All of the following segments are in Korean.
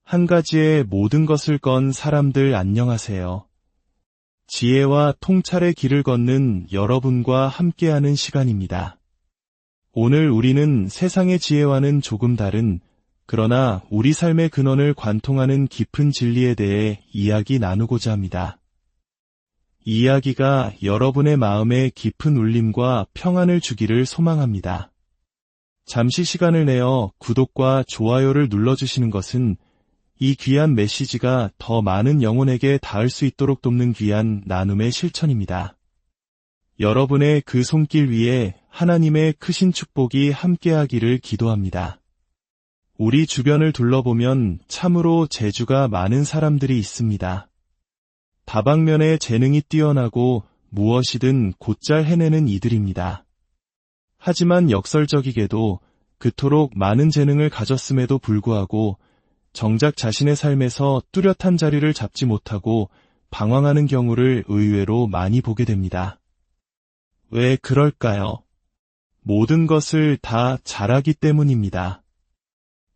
한 가지의 모든 것을 건 사람들 안녕하세요. 지혜와 통찰의 길을 걷는 여러분과 함께하는 시간입니다. 오늘 우리는 세상의 지혜와는 조금 다른, 그러나 우리 삶의 근원을 관통하는 깊은 진리에 대해 이야기 나누고자 합니다. 이 이야기가 여러분의 마음에 깊은 울림과 평안을 주기를 소망합니다. 잠시 시간을 내어 구독과 좋아요를 눌러주시는 것은 이 귀한 메시지가 더 많은 영혼에게 닿을 수 있도록 돕는 귀한 나눔의 실천입니다. 여러분의 그 손길 위에 하나님의 크신 축복이 함께하기를 기도합니다. 우리 주변을 둘러보면 참으로 재주가 많은 사람들이 있습니다. 다방면에 재능이 뛰어나고 무엇이든 곧잘 해내는 이들입니다. 하지만 역설적이게도 그토록 많은 재능을 가졌음에도 불구하고 정작 자신의 삶에서 뚜렷한 자리를 잡지 못하고 방황하는 경우를 의외로 많이 보게 됩니다. 왜 그럴까요? 모든 것을 다 잘하기 때문입니다.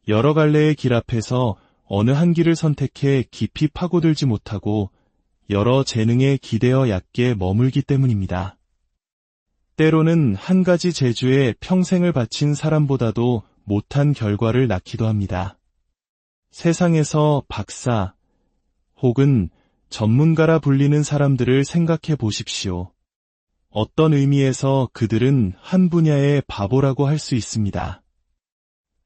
여러 갈래의 길 앞에서 어느 한 길을 선택해 깊이 파고들지 못하고 여러 재능에 기대어 얕게 머물기 때문입니다. 때로는 한 가지 재주에 평생을 바친 사람보다도 못한 결과를 낳기도 합니다. 세상에서 박사 혹은 전문가라 불리는 사람들을 생각해 보십시오. 어떤 의미에서 그들은 한 분야의 바보라고 할 수 있습니다.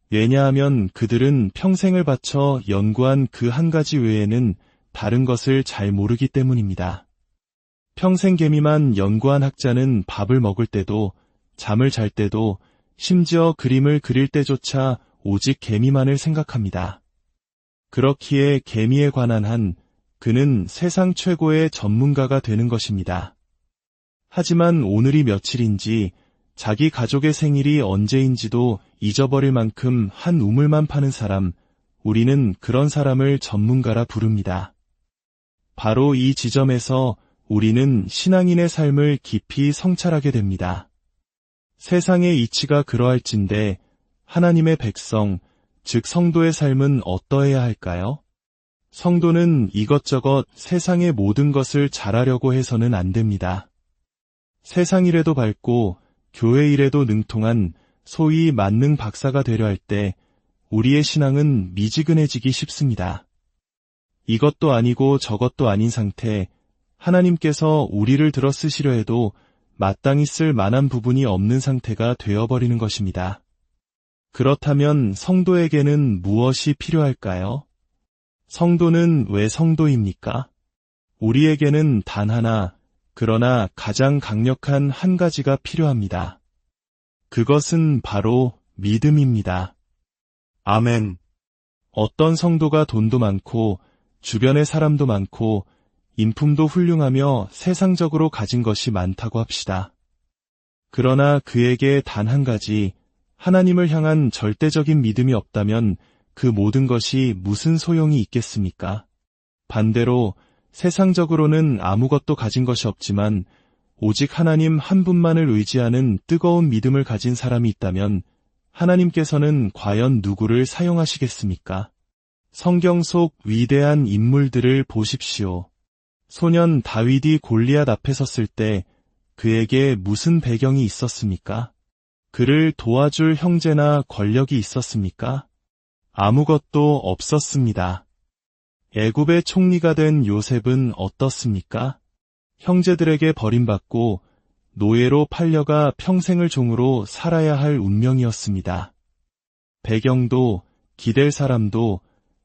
왜냐하면 그들은 평생을 바쳐 연구한 그 한 가지 외에는 다른 것을 잘 모르기 때문입니다. 평생 개미만 연구한 학자는 밥을 먹을 때도, 잠을 잘 때도, 심지어 그림을 그릴 때조차 오직 개미만을 생각합니다. 그렇기에 개미에 관한 한 그는 세상 최고의 전문가가 되는 것입니다. 하지만 오늘이 며칠인지 자기 가족의 생일이 언제인지도 잊어버릴 만큼 한 우물만 파는 사람, 우리는 그런 사람을 전문가라 부릅니다. 바로 이 지점에서 우리는 신앙인의 삶을 깊이 성찰하게 됩니다. 세상의 이치가 그러할진대 하나님의 백성, 즉 성도의 삶은 어떠해야 할까요? 성도는 이것저것 세상의 모든 것을 잘하려고 해서는 안 됩니다. 세상 일에도 밝고 교회 일에도 능통한 소위 만능 박사가 되려 할 때 우리의 신앙은 미지근해지기 쉽습니다. 이것도 아니고 저것도 아닌 상태, 하나님께서 우리를 들어 쓰시려 해도 마땅히 쓸 만한 부분이 없는 상태가 되어버리는 것입니다. 그렇다면 성도에게는 무엇이 필요할까요? 성도는 왜 성도입니까? 우리에게는 단 하나, 그러나 가장 강력한 한 가지가 필요합니다. 그것은 바로 믿음입니다. 아멘. 어떤 성도가 돈도 많고 주변에 사람도 많고 인품도 훌륭하며 세상적으로 가진 것이 많다고 합시다. 그러나 그에게 단 한 가지, 하나님을 향한 절대적인 믿음이 없다면 그 모든 것이 무슨 소용이 있겠습니까? 반대로 세상적으로는 아무것도 가진 것이 없지만 오직 하나님 한 분만을 의지하는 뜨거운 믿음을 가진 사람이 있다면 하나님께서는 과연 누구를 사용하시겠습니까? 성경 속 위대한 인물들을 보십시오. 소년 다윗이 골리앗 앞에 섰을 때 그에게 무슨 배경이 있었습니까? 그를 도와줄 형제나 권력이 있었습니까? 아무것도 없었습니다. 애굽의 총리가 된 요셉은 어떻습니까? 형제들에게 버림받고 노예로 팔려가 평생을 종으로 살아야 할 운명이었습니다. 배경도 기댈 사람도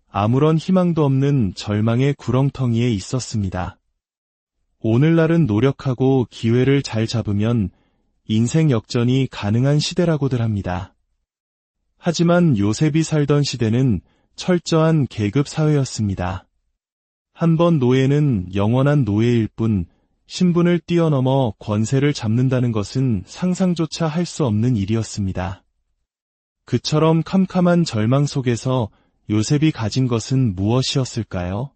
아무런 희망도 없는 절망의 구렁텅이에 있었습니다. 오늘날은 노력하고 기회를 잘 잡으면 인생 역전이 가능한 시대라고들 합니다. 하지만 요셉이 살던 시대는 철저한 계급 사회였습니다. 한번 노예는 영원한 노예일 뿐 신분을 뛰어넘어 권세를 잡는다는 것은 상상조차 할 수 없는 일이었습니다. 그처럼 캄캄한 절망 속에서 요셉이 가진 것은 무엇이었을까요?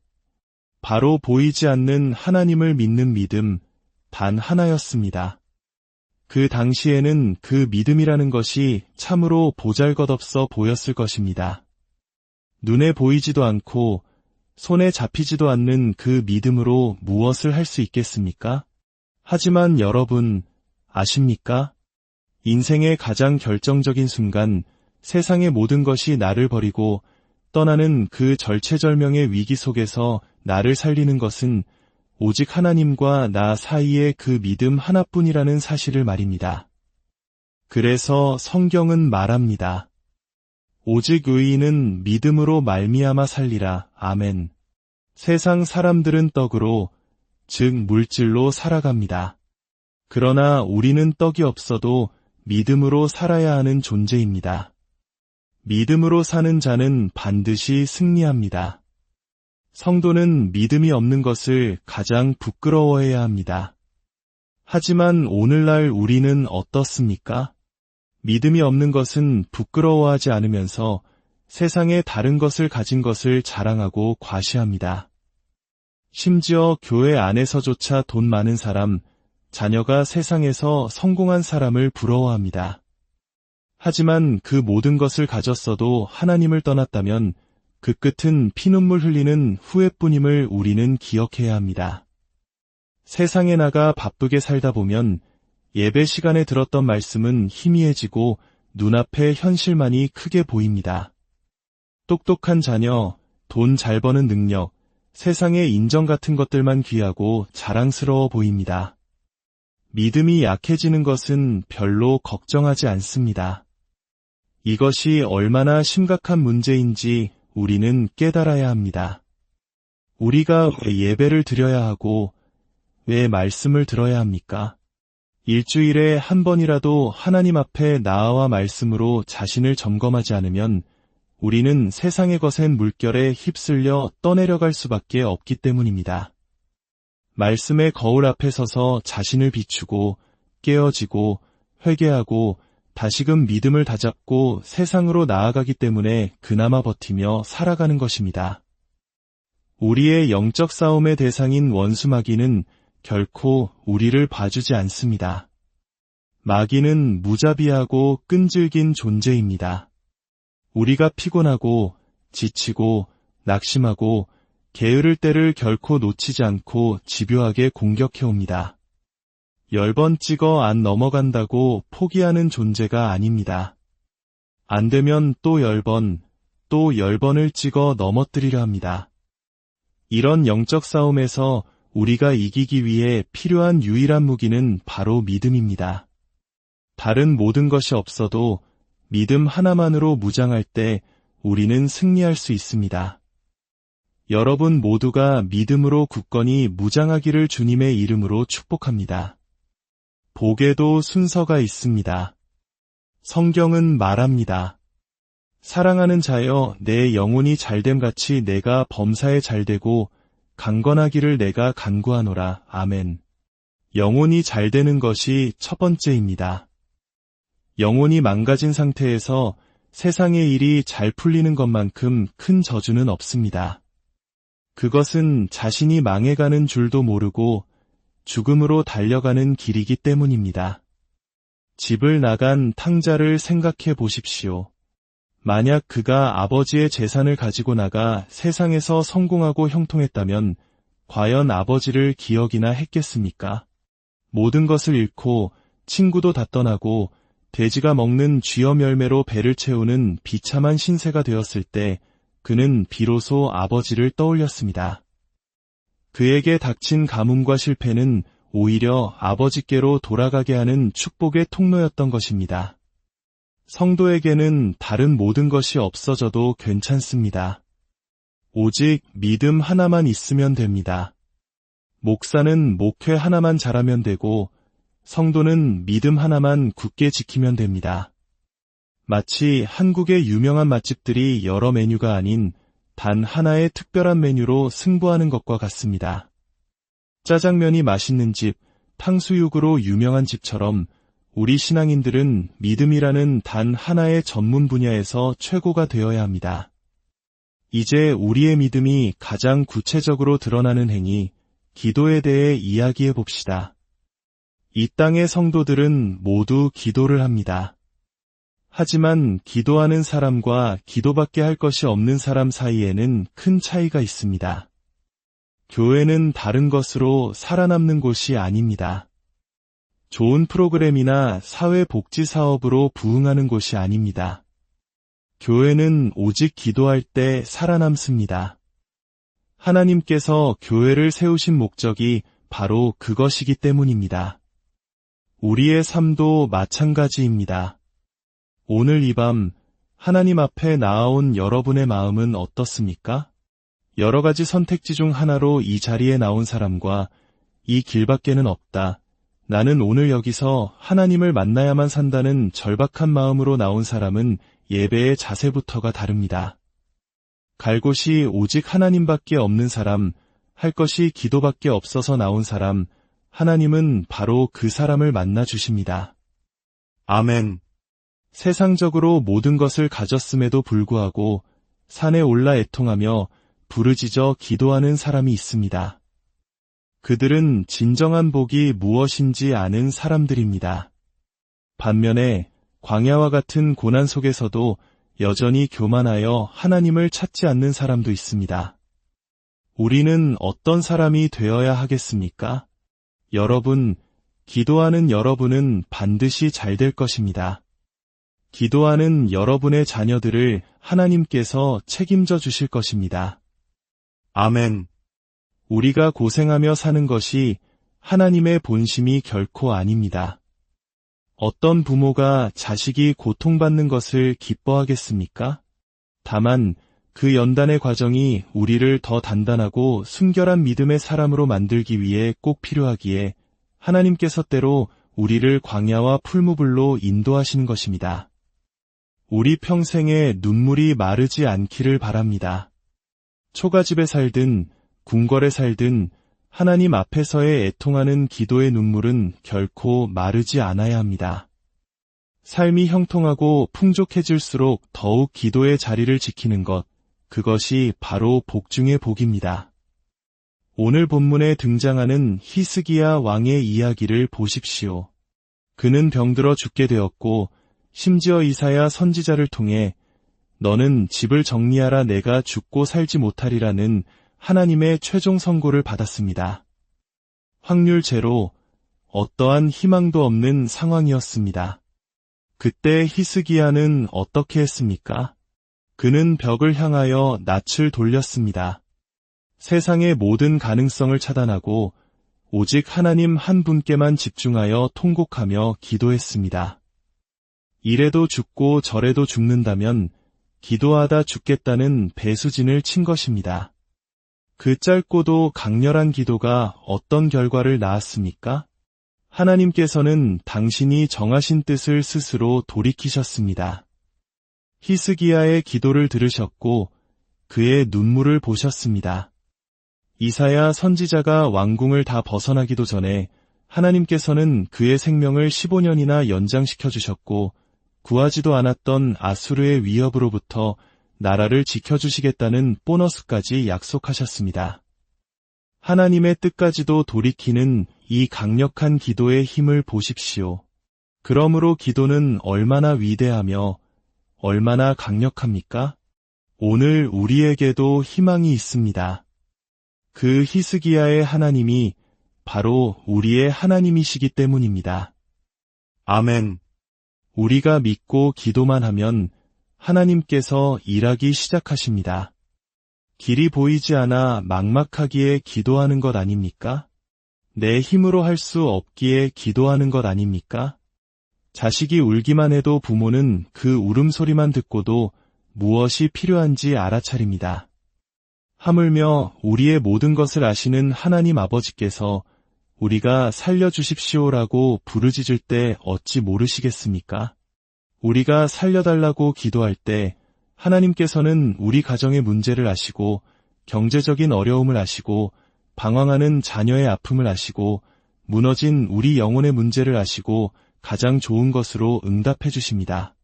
바로 보이지 않는 하나님을 믿는 믿음, 단 하나였습니다. 그 당시에는 그 믿음이라는 것이 참으로 보잘것없어 보였을 것입니다. 눈에 보이지도 않고 손에 잡히지도 않는 그 믿음으로 무엇을 할 수 있겠습니까? 하지만 여러분, 아십니까? 인생의 가장 결정적인 순간, 세상의 모든 것이 나를 버리고 떠나는 그 절체절명의 위기 속에서 나를 살리는 것은 오직 하나님과 나 사이의 그 믿음 하나뿐이라는 사실을 말입니다. 그래서 성경은 말합니다. 오직 의인은 믿음으로 말미암아 살리라. 아멘. 세상 사람들은 떡으로, 즉 물질로 살아갑니다. 그러나 우리는 떡이 없어도 믿음으로 살아야 하는 존재입니다. 믿음으로 사는 자는 반드시 승리합니다. 성도는 믿음이 없는 것을 가장 부끄러워해야 합니다. 하지만 오늘날 우리는 어떻습니까? 믿음이 없는 것은 부끄러워하지 않으면서 세상의 다른 것을 가진 것을 자랑하고 과시합니다. 심지어 교회 안에서조차 돈 많은 사람, 자녀가 세상에서 성공한 사람을 부러워합니다. 하지만 그 모든 것을 가졌어도 하나님을 떠났다면 그 끝은 피눈물 흘리는 후회뿐임을 우리는 기억해야 합니다. 세상에 나가 바쁘게 살다 보면 예배 시간에 들었던 말씀은 희미해지고 눈앞에 현실만이 크게 보입니다. 똑똑한 자녀, 돈 잘 버는 능력, 세상의 인정 같은 것들만 귀하고 자랑스러워 보입니다. 믿음이 약해지는 것은 별로 걱정하지 않습니다. 이것이 얼마나 심각한 문제인지 우리는 깨달아야 합니다. 우리가 왜 예배를 드려야 하고 왜 말씀을 들어야 합니까? 일주일에 한 번이라도 하나님 앞에 나아와 말씀으로 자신을 점검하지 않으면 우리는 세상의 거센 물결에 휩쓸려 떠내려갈 수밖에 없기 때문입니다. 말씀의 거울 앞에 서서 자신을 비추고 깨어지고 회개하고 다시금 믿음을 다잡고 세상으로 나아가기 때문에 그나마 버티며 살아가는 것입니다. 우리의 영적 싸움의 대상인 원수 마귀는 결코 우리를 봐주지 않습니다. 마귀는 무자비하고 끈질긴 존재입니다. 우리가 피곤하고 지치고 낙심하고 게으를 때를 결코 놓치지 않고 집요하게 공격해옵니다. 10번 찍어 안 넘어간다고 포기하는 존재가 아닙니다. 안 되면 또 10번, 또 10번을 찍어 넘어뜨리려 합니다. 이런 영적 싸움에서 우리가 이기기 위해 필요한 유일한 무기는 바로 믿음입니다. 다른 모든 것이 없어도 믿음 하나만으로 무장할 때 우리는 승리할 수 있습니다. 여러분 모두가 믿음으로 굳건히 무장하기를 주님의 이름으로 축복합니다. 복에도 순서가 있습니다. 성경은 말합니다. 사랑하는 자여, 내 영혼이 잘됨같이 내가 범사에 잘되고 강건하기를 내가 간구하노라. 아멘. 영혼이 잘되는 것이 첫 번째입니다. 영혼이 망가진 상태에서 세상의 일이 잘 풀리는 것만큼 큰 저주는 없습니다. 그것은 자신이 망해가는 줄도 모르고 죽음으로 달려가는 길이기 때문입니다. 집을 나간 탕자를 생각해 보십시오. 만약 그가 아버지의 재산을 가지고 나가 세상에서 성공하고 형통했다면 과연 아버지를 기억이나 했겠습니까? 모든 것을 잃고 친구도 다 떠나고 돼지가 먹는 쥐염 열매로 배를 채우는 비참한 신세가 되었을 때 그는 비로소 아버지를 떠올렸습니다. 그에게 닥친 가뭄과 실패는 오히려 아버지께로 돌아가게 하는 축복의 통로였던 것입니다. 성도에게는 다른 모든 것이 없어져도 괜찮습니다. 오직 믿음 하나만 있으면 됩니다. 목사는 목회 하나만 잘하면 되고 성도는 믿음 하나만 굳게 지키면 됩니다. 마치 한국의 유명한 맛집들이 여러 메뉴가 아닌 단 하나의 특별한 메뉴로 승부하는 것과 같습니다. 짜장면이 맛있는 집, 탕수육으로 유명한 집처럼 우리 신앙인들은 믿음이라는 단 하나의 전문 분야에서 최고가 되어야 합니다. 이제 우리의 믿음이 가장 구체적으로 드러나는 행위, 기도에 대해 이야기해 봅시다. 이 땅의 성도들은 모두 기도를 합니다. 하지만 기도하는 사람과 기도밖에 할 것이 없는 사람 사이에는 큰 차이가 있습니다. 교회는 다른 것으로 살아남는 곳이 아닙니다. 좋은 프로그램이나 사회복지 사업으로 부흥하는 곳이 아닙니다. 교회는 오직 기도할 때 살아남습니다. 하나님께서 교회를 세우신 목적이 바로 그것이기 때문입니다. 우리의 삶도 마찬가지입니다. 오늘 이 밤 하나님 앞에 나아온 여러분의 마음은 어떻습니까? 여러 가지 선택지 중 하나로 이 자리에 나온 사람과 이 길밖에는 없다. 나는 오늘 여기서 하나님을 만나야만 산다는 절박한 마음으로 나온 사람은 예배의 자세부터가 다릅니다. 갈 곳이 오직 하나님밖에 없는 사람, 할 것이 기도밖에 없어서 나온 사람, 하나님은 바로 그 사람을 만나 주십니다. 아멘. 세상적으로 모든 것을 가졌음에도 불구하고 산에 올라 애통하며 부르짖어 기도하는 사람이 있습니다. 그들은 진정한 복이 무엇인지 아는 사람들입니다. 반면에 광야와 같은 고난 속에서도 여전히 교만하여 하나님을 찾지 않는 사람도 있습니다. 우리는 어떤 사람이 되어야 하겠습니까? 여러분, 기도하는 여러분은 반드시 잘 될 것입니다. 기도하는 여러분의 자녀들을 하나님께서 책임져 주실 것입니다. 아멘. 우리가 고생하며 사는 것이 하나님의 본심이 결코 아닙니다. 어떤 부모가 자식이 고통받는 것을 기뻐하겠습니까? 다만 그 연단의 과정이 우리를 더 단단하고 순결한 믿음의 사람으로 만들기 위해 꼭 필요하기에 하나님께서 때로 우리를 광야와 풀무불로 인도하시는 것입니다. 우리 평생에 눈물이 마르지 않기를 바랍니다. 초가집에 살든 궁궐에 살든 하나님 앞에서의 애통하는 기도의 눈물은 결코 마르지 않아야 합니다. 삶이 형통하고 풍족해질수록 더욱 기도의 자리를 지키는 것, 그것이 바로 복 중의 복입니다. 오늘 본문에 등장하는 히스기야 왕의 이야기를 보십시오. 그는 병들어 죽게 되었고 심지어 이사야 선지자를 통해 너는 집을 정리하라 내가 죽고 살지 못하리라는 하나님의 최종 선고를 받았습니다. 확률 제로, 어떠한 희망도 없는 상황이었습니다. 그때 히스기야는 어떻게 했습니까? 그는 벽을 향하여 낯을 돌렸습니다. 세상의 모든 가능성을 차단하고 오직 하나님 한 분께만 집중하여 통곡하며 기도했습니다. 이래도 죽고 저래도 죽는다면 기도하다 죽겠다는 배수진을 친 것입니다. 그 짧고도 강렬한 기도가 어떤 결과를 낳았습니까? 하나님께서는 당신이 정하신 뜻을 스스로 돌이키셨습니다. 히스기야의 기도를 들으셨고 그의 눈물을 보셨습니다. 이사야 선지자가 왕궁을 다 벗어나기도 전에 하나님께서는 그의 생명을 15년이나 연장시켜 주셨고 구하지도 않았던 아수르의 위협으로부터 나라를 지켜주시겠다는 보너스까지 약속하셨습니다. 하나님의 뜻까지도 돌이키는 이 강력한 기도의 힘을 보십시오. 그러므로 기도는 얼마나 위대하며 얼마나 강력합니까? 오늘 우리에게도 희망이 있습니다. 그 히스기야의 하나님이 바로 우리의 하나님이시기 때문입니다. 아멘. 우리가 믿고 기도만 하면 하나님께서 일하기 시작하십니다. 길이 보이지 않아 막막하기에 기도하는 것 아닙니까? 내 힘으로 할 수 없기에 기도하는 것 아닙니까? 자식이 울기만 해도 부모는 그 울음소리만 듣고도 무엇이 필요한지 알아차립니다. 하물며 우리의 모든 것을 아시는 하나님 아버지께서 우리가 살려주십시오라고 부르짖을 때 어찌 모르시겠습니까? 우리가 살려달라고 기도할 때 하나님께서는 우리 가정의 문제를 아시고 경제적인 어려움을 아시고 방황하는 자녀의 아픔을 아시고 무너진 우리 영혼의 문제를 아시고 가장 좋은 것으로 응답해 주십니다.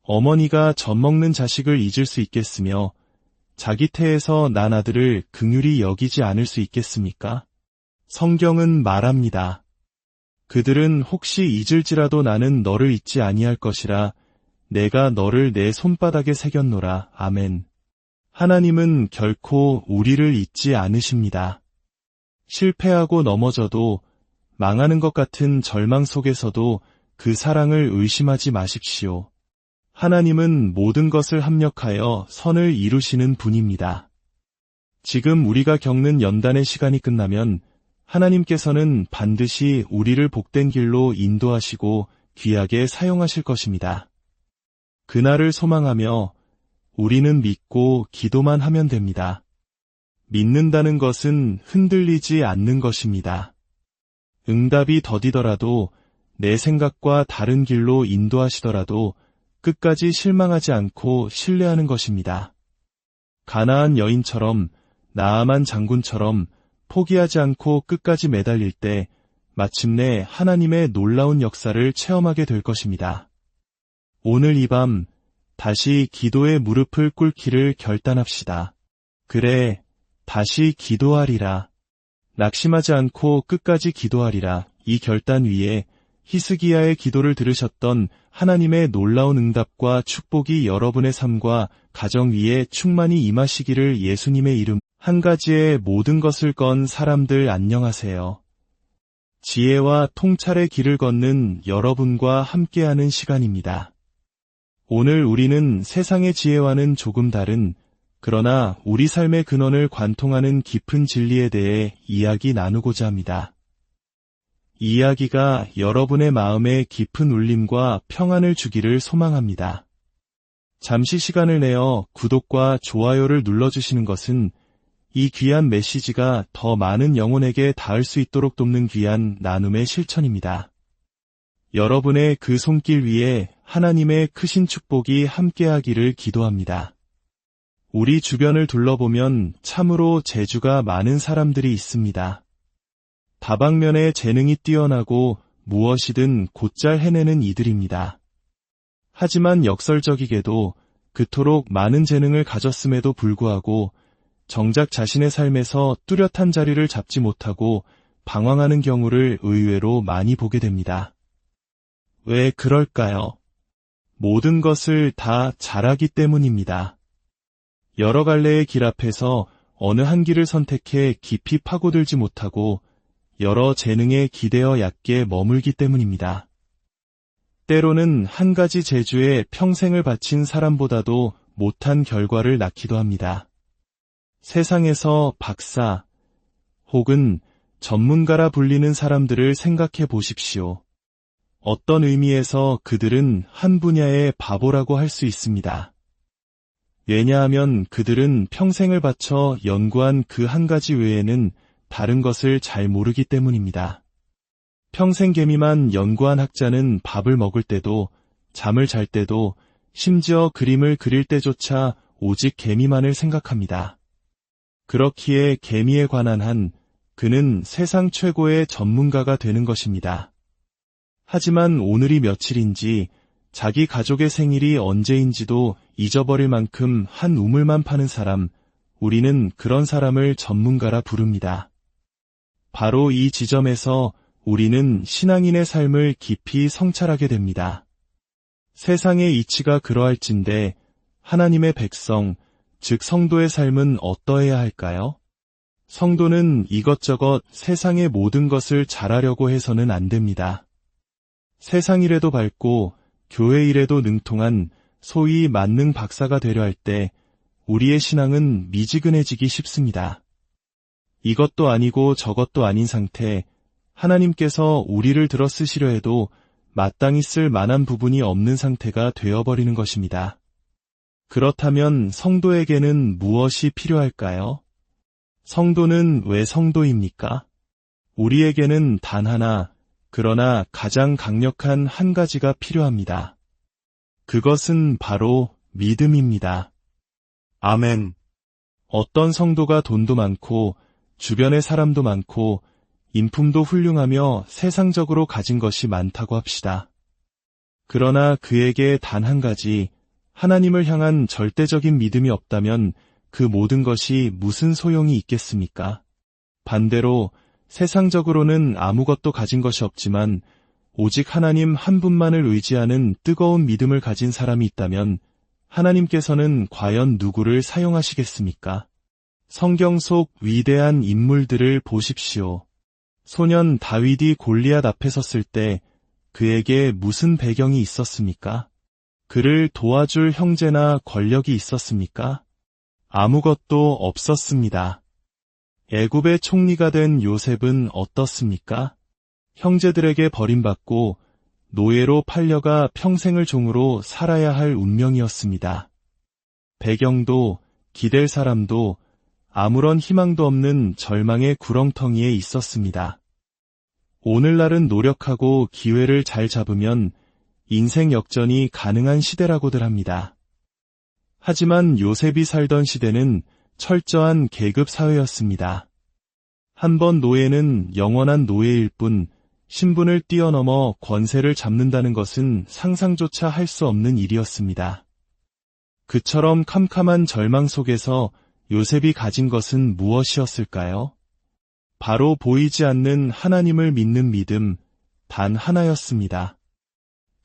어머니가 젖먹는 자식을 잊을 수 있겠으며 자기 태에서 난 아들을 긍휼히 여기지 않을 수 있겠습니까? 성경은 말합니다. 그들은 혹시 잊을지라도 나는 너를 잊지 아니할 것이라 내가 너를 내 손바닥에 새겼노라. 아멘. 하나님은 결코 우리를 잊지 않으십니다. 실패하고 넘어져도 망하는 것 같은 절망 속에서도 그 사랑을 의심하지 마십시오. 하나님은 모든 것을 합력하여 선을 이루시는 분입니다. 지금 우리가 겪는 연단의 시간이 끝나면 하나님께서는 반드시 우리를 복된 길로 인도하시고 귀하게 사용하실 것입니다. 그날을 소망하며 우리는 믿고 기도만 하면 됩니다. 믿는다는 것은 흔들리지 않는 것입니다. 응답이 더디더라도 내 생각과 다른 길로 인도하시더라도 끝까지 실망하지 않고 신뢰하는 것입니다. 가나안 여인처럼 나아만 장군처럼 포기하지 않고 끝까지 매달릴 때 마침내 하나님의 놀라운 역사를 체험하게 될 것입니다. 오늘 이 밤 다시 기도의 무릎을 꿇기를 결단합시다. 그래, 다시 기도하리라. 낙심하지 않고 끝까지 기도하리라. 이 결단 위에 히스기야의 기도를 들으셨던 하나님의 놀라운 응답과 축복이 여러분의 삶과 가정 위에 충만히 임하시기를 예수님의 이름. 한 가지의 모든 것을 건 사람들 안녕하세요. 지혜와 통찰의 길을 걷는 여러분과 함께하는 시간입니다. 오늘 우리는 세상의 지혜와는 조금 다른, 그러나 우리 삶의 근원을 관통하는 깊은 진리에 대해 이야기 나누고자 합니다. 이 이야기가 여러분의 마음에 깊은 울림과 평안을 주기를 소망합니다. 잠시 시간을 내어 구독과 좋아요를 눌러주시는 것은 이 귀한 메시지가 더 많은 영혼에게 닿을 수 있도록 돕는 귀한 나눔의 실천입니다. 여러분의 그 손길 위에 하나님의 크신 축복이 함께하기를 기도합니다. 우리 주변을 둘러보면 참으로 재주가 많은 사람들이 있습니다. 다방면에 재능이 뛰어나고 무엇이든 곧잘 해내는 이들입니다. 하지만 역설적이게도 그토록 많은 재능을 가졌음에도 불구하고 정작 자신의 삶에서 뚜렷한 자리를 잡지 못하고 방황하는 경우를 의외로 많이 보게 됩니다. 왜 그럴까요? 모든 것을 다 잘하기 때문입니다. 여러 갈래의 길 앞에서 어느 한 길을 선택해 깊이 파고들지 못하고 여러 재능에 기대어 얕게 머물기 때문입니다. 때로는 한 가지 재주에 평생을 바친 사람보다도 못한 결과를 낳기도 합니다. 세상에서 박사 혹은 전문가라 불리는 사람들을 생각해 보십시오. 어떤 의미에서 그들은 한 분야의 바보라고 할 수 있습니다. 왜냐하면 그들은 평생을 바쳐 연구한 그 한 가지 외에는 다른 것을 잘 모르기 때문입니다. 평생 개미만 연구한 학자는 밥을 먹을 때도, 잠을 잘 때도, 심지어 그림을 그릴 때조차 오직 개미만을 생각합니다. 그렇기에 개미에 관한 한 그는 세상 최고의 전문가가 되는 것입니다. 하지만 오늘이 며칠인지 자기 가족의 생일이 언제인지도 잊어버릴 만큼 한 우물만 파는 사람, 우리는 그런 사람을 전문가라 부릅니다. 바로 이 지점에서 우리는 신앙인의 삶을 깊이 성찰하게 됩니다. 세상의 이치가 그러할진대 하나님의 백성, 즉 성도의 삶은 어떠해야 할까요? 성도는 이것저것 세상의 모든 것을 잘하려고 해서는 안 됩니다. 세상 일에도 밝고 교회 일에도 능통한 소위 만능 박사가 되려 할 때 우리의 신앙은 미지근해지기 쉽습니다. 이것도 아니고 저것도 아닌 상태, 하나님께서 우리를 들어 쓰시려 해도 마땅히 쓸 만한 부분이 없는 상태가 되어버리는 것입니다. 그렇다면 성도에게는 무엇이 필요할까요? 성도는 왜 성도입니까? 우리에게는 단 하나, 그러나 가장 강력한 한 가지가 필요합니다. 그것은 바로 믿음입니다. 아멘. 어떤 성도가 돈도 많고 주변에 사람도 많고 인품도 훌륭하며 세상적으로 가진 것이 많다고 합시다. 그러나 그에게 단 한 가지, 하나님을 향한 절대적인 믿음이 없다면 그 모든 것이 무슨 소용이 있겠습니까? 반대로 세상적으로는 아무것도 가진 것이 없지만 오직 하나님 한 분만을 의지하는 뜨거운 믿음을 가진 사람이 있다면 하나님께서는 과연 누구를 사용하시겠습니까? 성경 속 위대한 인물들을 보십시오. 소년 다윗이 골리앗 앞에 섰을 때 그에게 무슨 배경이 있었습니까? 그를 도와줄 형제나 권력이 있었습니까? 아무것도 없었습니다. 애굽의 총리가 된 요셉은 어떻습니까? 형제들에게 버림받고 노예로 팔려가 평생을 종으로 살아야 할 운명이었습니다. 배경도 기댈 사람도 아무런 희망도 없는 절망의 구렁텅이에 있었습니다. 오늘날은 노력하고 기회를 잘 잡으면 인생 역전이 가능한 시대라고들 합니다. 하지만 요셉이 살던 시대는 철저한 계급 사회였습니다. 한 번 노예는 영원한 노예일 뿐 신분을 뛰어넘어 권세를 잡는다는 것은 상상조차 할 수 없는 일이었습니다. 그처럼 캄캄한 절망 속에서 요셉이 가진 것은 무엇이었을까요? 바로 보이지 않는 하나님을 믿는 믿음, 단 하나였습니다.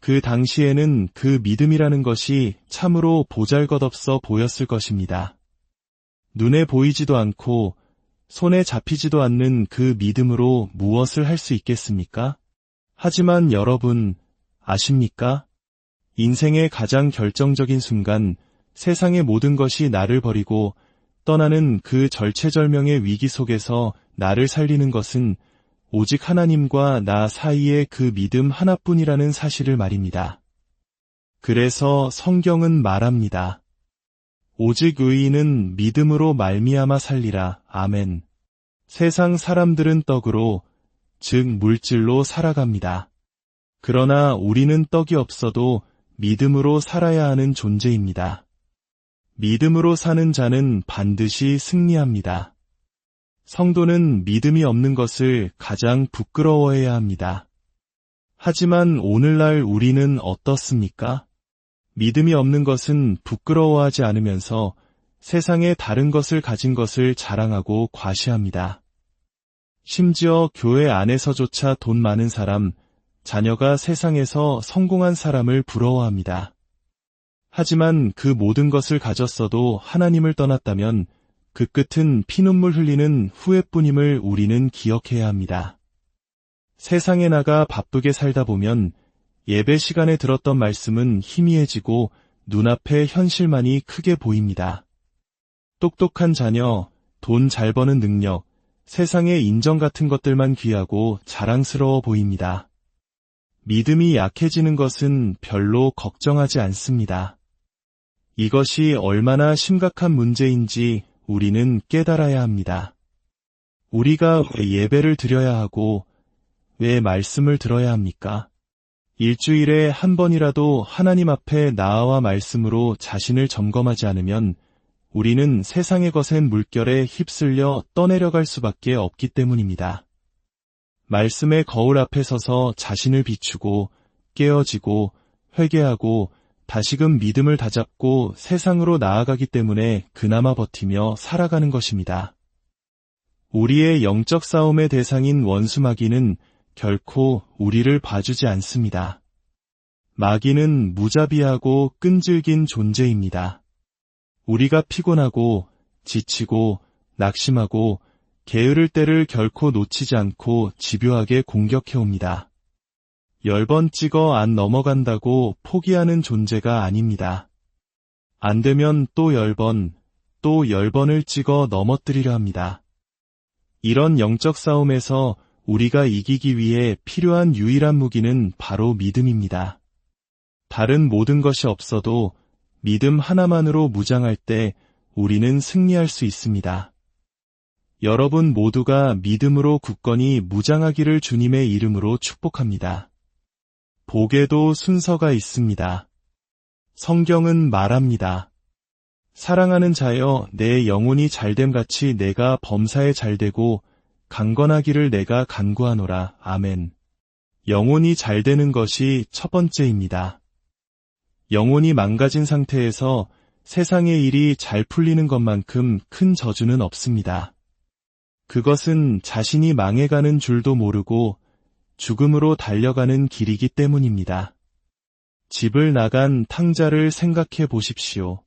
그 당시에는 그 믿음이라는 것이 참으로 보잘것없어 보였을 것입니다. 눈에 보이지도 않고 손에 잡히지도 않는 그 믿음으로 무엇을 할 수 있겠습니까? 하지만 여러분, 아십니까? 인생의 가장 결정적인 순간, 세상의 모든 것이 나를 버리고 떠나는 그 절체절명의 위기 속에서 나를 살리는 것은 오직 하나님과 나 사이의 그 믿음 하나뿐이라는 사실을 말입니다. 그래서 성경은 말합니다. 오직 의인은 믿음으로 말미암아 살리라. 아멘. 세상 사람들은 떡으로, 즉 물질로 살아갑니다. 그러나 우리는 떡이 없어도 믿음으로 살아야 하는 존재입니다. 믿음으로 사는 자는 반드시 승리합니다. 성도는 믿음이 없는 것을 가장 부끄러워해야 합니다. 하지만 오늘날 우리는 어떻습니까? 믿음이 없는 것은 부끄러워하지 않으면서 세상의 다른 것을 가진 것을 자랑하고 과시합니다. 심지어 교회 안에서조차 돈 많은 사람, 자녀가 세상에서 성공한 사람을 부러워합니다. 하지만 그 모든 것을 가졌어도 하나님을 떠났다면 그 끝은 피눈물 흘리는 후회뿐임을 우리는 기억해야 합니다. 세상에 나가 바쁘게 살다 보면 예배 시간에 들었던 말씀은 희미해지고 눈앞에 현실만이 크게 보입니다. 똑똑한 자녀, 돈 잘 버는 능력, 세상의 인정 같은 것들만 귀하고 자랑스러워 보입니다. 믿음이 약해지는 것은 별로 걱정하지 않습니다. 이것이 얼마나 심각한 문제인지 우리는 깨달아야 합니다. 우리가 왜 예배를 드려야 하고 왜 말씀을 들어야 합니까? 일주일에 한 번이라도 하나님 앞에 나아와 말씀으로 자신을 점검하지 않으면 우리는 세상의 거센 물결에 휩쓸려 떠내려갈 수밖에 없기 때문입니다. 말씀의 거울 앞에 서서 자신을 비추고 깨어지고 회개하고 다시금 믿음을 다잡고 세상으로 나아가기 때문에 그나마 버티며 살아가는 것입니다. 우리의 영적 싸움의 대상인 원수 마귀는 결코 우리를 봐주지 않습니다. 마귀는 무자비하고 끈질긴 존재입니다. 우리가 피곤하고 지치고 낙심하고 게으를 때를 결코 놓치지 않고 집요하게 공격해옵니다. 10번 찍어 안 넘어간다고 포기하는 존재가 아닙니다. 안 되면 또 10번, 또 10번을 찍어 넘어뜨리려 합니다. 이런 영적 싸움에서 우리가 이기기 위해 필요한 유일한 무기는 바로 믿음입니다. 다른 모든 것이 없어도 믿음 하나만으로 무장할 때 우리는 승리할 수 있습니다. 여러분 모두가 믿음으로 굳건히 무장하기를 주님의 이름으로 축복합니다. 복에도 순서가 있습니다. 성경은 말합니다. 사랑하는 자여, 내 영혼이 잘됨 같이 내가 범사에 잘되고 강건하기를 내가 간구하노라. 아멘. 영혼이 잘되는 것이 첫 번째입니다. 영혼이 망가진 상태에서 세상의 일이 잘 풀리는 것만큼 큰 저주는 없습니다. 그것은 자신이 망해가는 줄도 모르고 죽음으로 달려가는 길이기 때문입니다. 집을 나간 탕자를 생각해 보십시오.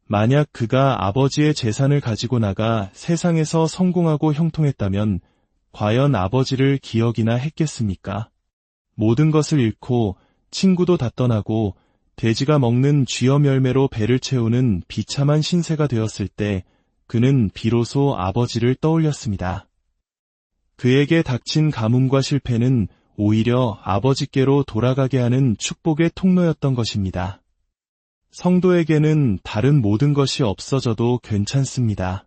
만약 그가 아버지의 재산을 가지고 나가 세상에서 성공하고 형통했다면 과연 아버지를 기억이나 했겠습니까? 모든 것을 잃고 친구도 다 떠나고 돼지가 먹는 쥐염 열매로 배를 채우는 비참한 신세가 되었을 때 그는 비로소 아버지를 떠올렸습니다. 그에게 닥친 가뭄과 실패는 오히려 아버지께로 돌아가게 하는 축복의 통로였던 것입니다. 성도에게는 다른 모든 것이 없어져도 괜찮습니다.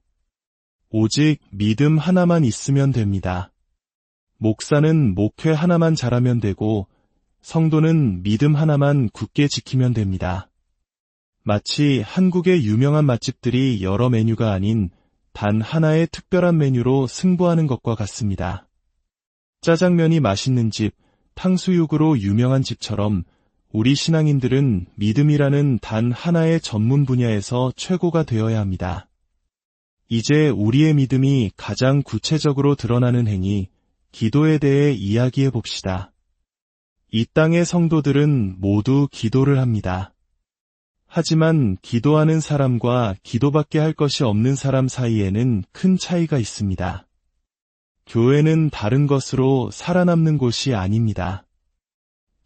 오직 믿음 하나만 있으면 됩니다. 목사는 목회 하나만 잘하면 되고 성도는 믿음 하나만 굳게 지키면 됩니다. 마치 한국의 유명한 맛집들이 여러 메뉴가 아닌 단 하나의 특별한 메뉴로 승부하는 것과 같습니다. 짜장면이 맛있는 집, 탕수육으로 유명한 집처럼 우리 신앙인들은 믿음이라는 단 하나의 전문 분야에서 최고가 되어야 합니다. 이제 우리의 믿음이 가장 구체적으로 드러나는 행위, 기도에 대해 이야기해 봅시다. 이 땅의 성도들은 모두 기도를 합니다. 하지만 기도하는 사람과 기도밖에 할 것이 없는 사람 사이에는 큰 차이가 있습니다. 교회는 다른 것으로 살아남는 곳이 아닙니다.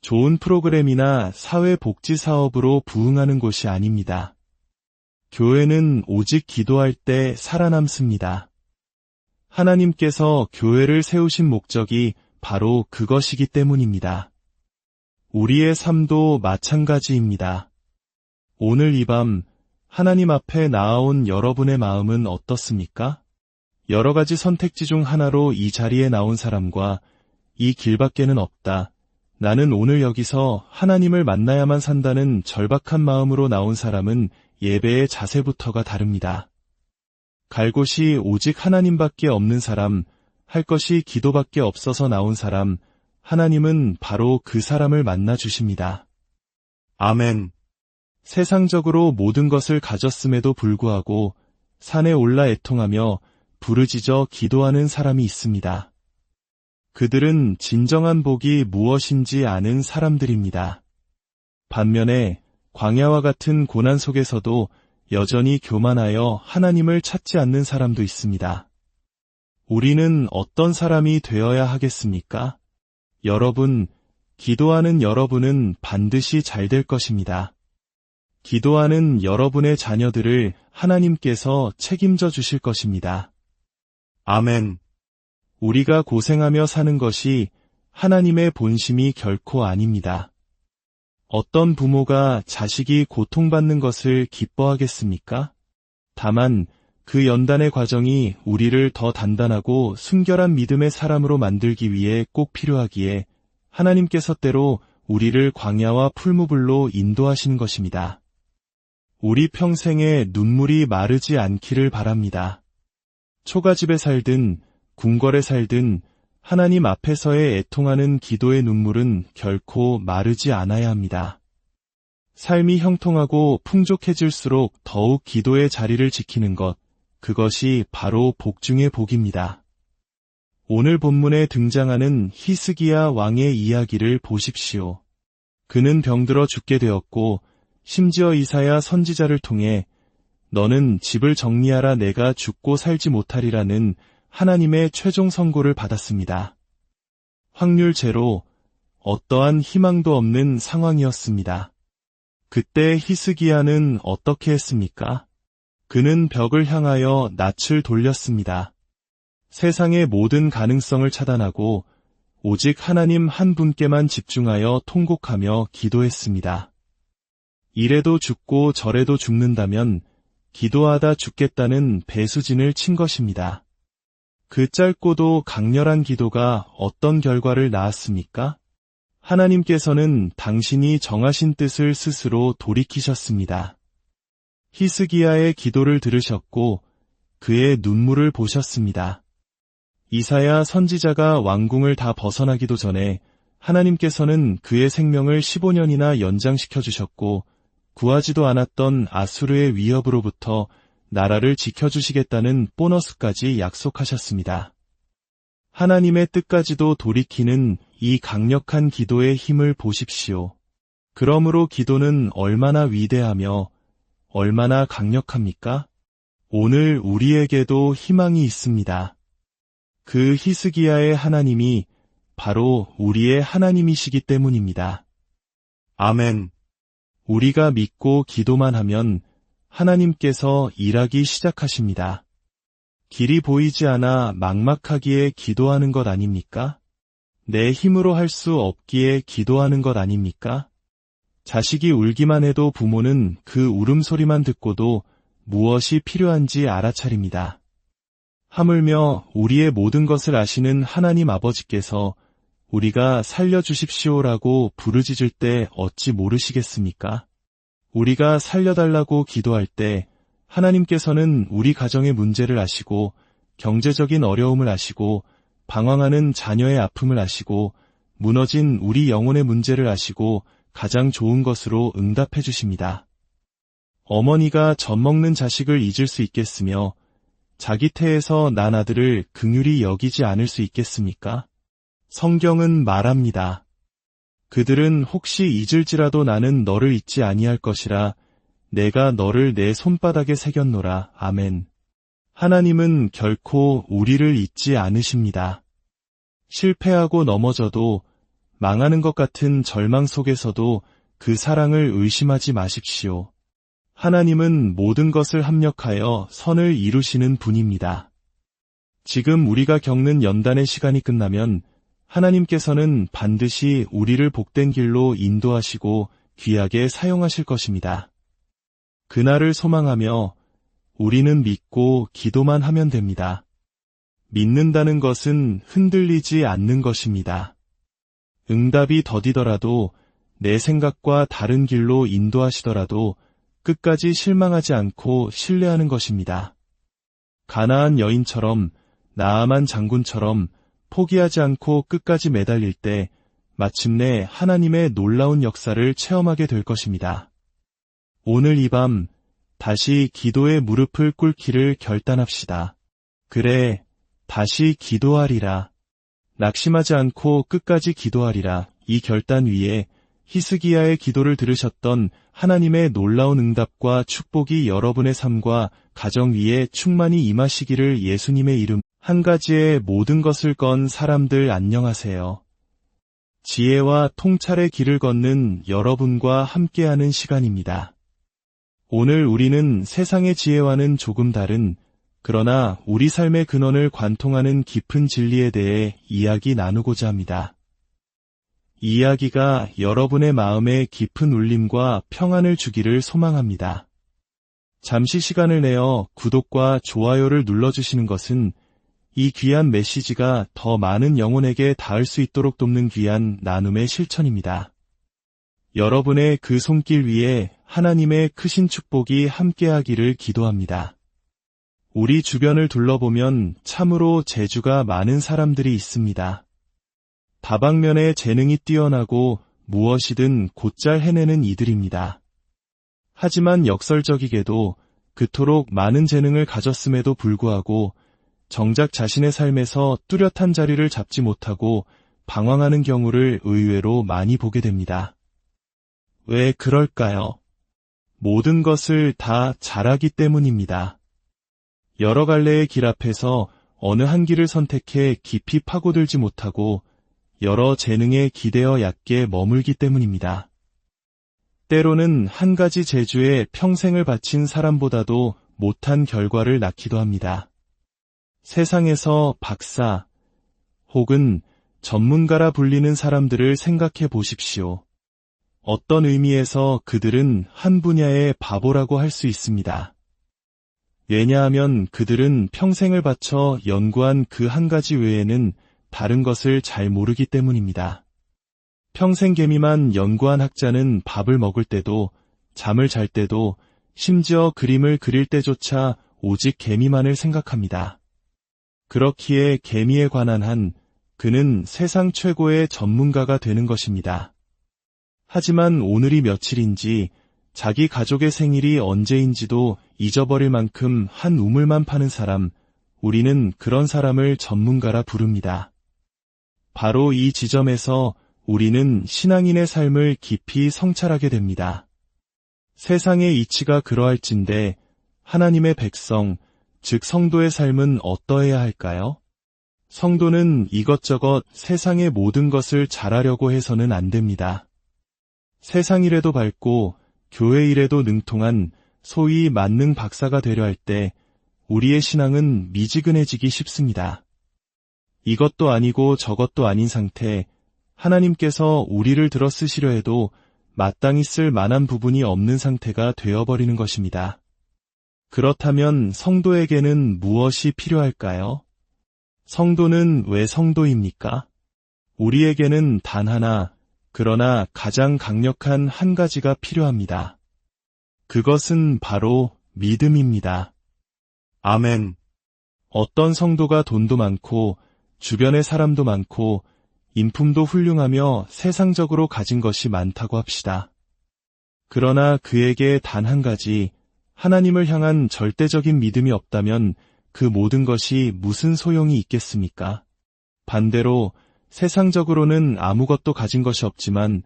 좋은 프로그램이나 사회복지사업으로 부흥하는 곳이 아닙니다. 교회는 오직 기도할 때 살아남습니다. 하나님께서 교회를 세우신 목적이 바로 그것이기 때문입니다. 우리의 삶도 마찬가지입니다. 오늘 이 밤 하나님 앞에 나아온 여러분의 마음은 어떻습니까? 여러 가지 선택지 중 하나로 이 자리에 나온 사람과 이 길밖에는 없다. 나는 오늘 여기서 하나님을 만나야만 산다는 절박한 마음으로 나온 사람은 예배의 자세부터가 다릅니다. 갈 곳이 오직 하나님밖에 없는 사람, 할 것이 기도밖에 없어서 나온 사람, 하나님은 바로 그 사람을 만나 주십니다. 아멘. 세상적으로 모든 것을 가졌음에도 불구하고 산에 올라 애통하며 부르짖어 기도하는 사람이 있습니다. 그들은 진정한 복이 무엇인지 아는 사람들입니다. 반면에 광야와 같은 고난 속에서도 여전히 교만하여 하나님을 찾지 않는 사람도 있습니다. 우리는 어떤 사람이 되어야 하겠습니까? 여러분, 기도하는 여러분은 반드시 잘 될 것입니다. 기도하는 여러분의 자녀들을 하나님께서 책임져 주실 것입니다. 아멘. 우리가 고생하며 사는 것이 하나님의 본심이 결코 아닙니다. 어떤 부모가 자식이 고통받는 것을 기뻐하겠습니까? 다만 그 연단의 과정이 우리를 더 단단하고 순결한 믿음의 사람으로 만들기 위해 꼭 필요하기에 하나님께서 때로 우리를 광야와 풀무불로 인도하시는 것입니다. 우리 평생에 눈물이 마르지 않기를 바랍니다. 초가집에 살든 궁궐에 살든 하나님 앞에서의 애통하는 기도의 눈물은 결코 마르지 않아야 합니다. 삶이 형통하고 풍족해질수록 더욱 기도의 자리를 지키는 것, 그것이 바로 복 중의 복입니다. 오늘 본문에 등장하는 히스기야 왕의 이야기를 보십시오. 그는 병들어 죽게 되었고 심지어 이사야 선지자를 통해 너는 집을 정리하라 내가 죽고 살지 못하리라는 하나님의 최종 선고를 받았습니다. 확률 제로, 어떠한 희망도 없는 상황이었습니다. 그때 히스기야는 어떻게 했습니까? 그는 벽을 향하여 낯을 돌렸습니다. 세상의 모든 가능성을 차단하고 오직 하나님 한 분께만 집중하여 통곡하며 기도했습니다. 이래도 죽고 저래도 죽는다면 기도하다 죽겠다는 배수진을 친 것입니다. 그 짧고도 강렬한 기도가 어떤 결과를 낳았습니까? 하나님께서는 당신이 정하신 뜻을 스스로 돌이키셨습니다. 히스기야의 기도를 들으셨고 그의 눈물을 보셨습니다. 이사야 선지자가 왕궁을 다 벗어나기도 전에 하나님께서는 그의 생명을 15년이나 연장시켜 주셨고 구하지도 않았던 아수르의 위협으로부터 나라를 지켜주시겠다는 보너스까지 약속하셨습니다. 하나님의 뜻까지도 돌이키는 이 강력한 기도의 힘을 보십시오. 그러므로 기도는 얼마나 위대하며 얼마나 강력합니까? 오늘 우리에게도 희망이 있습니다. 그 히스기야의 하나님이 바로 우리의 하나님이시기 때문입니다. 아멘. 우리가 믿고 기도만 하면 하나님께서 일하기 시작하십니다. 길이 보이지 않아 막막하기에 기도하는 것 아닙니까? 내 힘으로 할 수 없기에 기도하는 것 아닙니까? 자식이 울기만 해도 부모는 그 울음소리만 듣고도 무엇이 필요한지 알아차립니다. 하물며 우리의 모든 것을 아시는 하나님 아버지께서 우리가 살려주십시오라고 부르짖을 때 어찌 모르시겠습니까? 우리가 살려달라고 기도할 때 하나님께서는 우리 가정의 문제를 아시고 경제적인 어려움을 아시고 방황하는 자녀의 아픔을 아시고 무너진 우리 영혼의 문제를 아시고 가장 좋은 것으로 응답해 주십니다. 어머니가 젖먹는 자식을 잊을 수 있겠으며 자기 태에서 난 아들을 긍휼히 여기지 않을 수 있겠습니까? 성경은 말합니다. 그들은 혹시 잊을지라도 나는 너를 잊지 아니할 것이라 내가 너를 내 손바닥에 새겼노라. 아멘. 하나님은 결코 우리를 잊지 않으십니다. 실패하고 넘어져도 망하는 것 같은 절망 속에서도 그 사랑을 의심하지 마십시오. 하나님은 모든 것을 합력하여 선을 이루시는 분입니다. 지금 우리가 겪는 연단의 시간이 끝나면 하나님께서는 반드시 우리를 복된 길로 인도하시고 귀하게 사용하실 것입니다. 그날을 소망하며 우리는 믿고 기도만 하면 됩니다. 믿는다는 것은 흔들리지 않는 것입니다. 응답이 더디더라도 내 생각과 다른 길로 인도하시더라도 끝까지 실망하지 않고 신뢰하는 것입니다. 가나안 여인처럼 나아만 장군처럼 포기하지 않고 끝까지 매달릴 때 마침내 하나님의 놀라운 역사를 체험하게 될 것입니다. 오늘 이 밤 다시 기도의 무릎을 꿇기를 결단합시다. 그래, 다시 기도하리라. 낙심하지 않고 끝까지 기도하리라. 이 결단 위에 히스기야의 기도를 들으셨던 하나님의 놀라운 응답과 축복이 여러분의 삶과 가정 위에 충만히 임하시기를 예수님의 이름 한 가지에 모든 것을 건 사람들 안녕하세요. 지혜와 통찰의 길을 걷는 여러분과 함께하는 시간입니다. 오늘 우리는 세상의 지혜와는 조금 다른 그러나 우리 삶의 근원을 관통하는 깊은 진리에 대해 이야기 나누고자 합니다. 이 이야기가 여러분의 마음에 깊은 울림과 평안을 주기를 소망합니다. 잠시 시간을 내어 구독과 좋아요를 눌러주시는 것은 이 귀한 메시지가 더 많은 영혼에게 닿을 수 있도록 돕는 귀한 나눔의 실천입니다. 여러분의 그 손길 위에 하나님의 크신 축복이 함께하기를 기도합니다. 우리 주변을 둘러보면 참으로 재주가 많은 사람들이 있습니다. 다방면에 재능이 뛰어나고 무엇이든 곧잘 해내는 이들입니다. 하지만 역설적이게도 그토록 많은 재능을 가졌음에도 불구하고 정작 자신의 삶에서 뚜렷한 자리를 잡지 못하고 방황하는 경우를 의외로 많이 보게 됩니다. 왜 그럴까요? 모든 것을 다 잘하기 때문입니다. 여러 갈래의 길 앞에서 어느 한 길을 선택해 깊이 파고들지 못하고 여러 재능에 기대어 얕게 머물기 때문입니다. 때로는 한 가지 재주에 평생을 바친 사람보다도 못한 결과를 낳기도 합니다. 세상에서 박사 혹은 전문가라 불리는 사람들을 생각해 보십시오. 어떤 의미에서 그들은 한 분야의 바보라고 할 수 있습니다. 왜냐하면 그들은 평생을 바쳐 연구한 그 한 가지 외에는 다른 것을 잘 모르기 때문입니다. 평생 개미만 연구한 학자는 밥을 먹을 때도, 잠을 잘 때도, 심지어 그림을 그릴 때조차 오직 개미만을 생각합니다. 그렇기에 개미에 관한 한 그는 세상 최고의 전문가가 되는 것입니다. 하지만 오늘이 며칠인지 자기 가족의 생일이 언제인지도 잊어버릴 만큼 한 우물만 파는 사람, 우리는 그런 사람을 전문가라 부릅니다. 바로 이 지점에서 우리는 신앙인의 삶을 깊이 성찰하게 됩니다. 세상의 이치가 그러할진대 하나님의 백성, 즉 성도의 삶은 어떠해야 할까요? 성도는 이것저것 세상의 모든 것을 잘하려고 해서는 안 됩니다. 세상 일에도 밝고 교회 일에도 능통한 소위 만능 박사가 되려 할 때 우리의 신앙은 미지근해지기 쉽습니다. 이것도 아니고 저것도 아닌 상태, 하나님께서 우리를 들어 쓰시려 해도 마땅히 쓸 만한 부분이 없는 상태가 되어버리는 것입니다. 그렇다면 성도에게는 무엇이 필요할까요? 성도는 왜 성도입니까? 우리에게는 단 하나, 그러나 가장 강력한 한 가지가 필요합니다. 그것은 바로 믿음입니다. 아멘. 어떤 성도가 돈도 많고 주변에 사람도 많고 인품도 훌륭하며 세상적으로 가진 것이 많다고 합시다. 그러나 그에게 단 한 가지, 하나님을 향한 절대적인 믿음이 없다면 그 모든 것이 무슨 소용이 있겠습니까? 반대로 세상적으로는 아무것도 가진 것이 없지만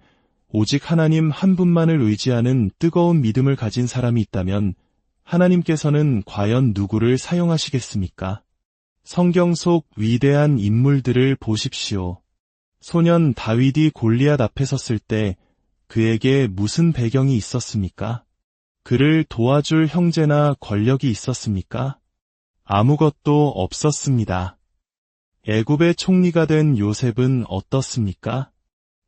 오직 하나님 한 분만을 의지하는 뜨거운 믿음을 가진 사람이 있다면 하나님께서는 과연 누구를 사용하시겠습니까? 성경 속 위대한 인물들을 보십시오. 소년 다윗이 골리앗 앞에 섰을 때 그에게 무슨 배경이 있었습니까? 그를 도와줄 형제나 권력이 있었습니까? 아무것도 없었습니다. 애굽의 총리가 된 요셉은 어떻습니까?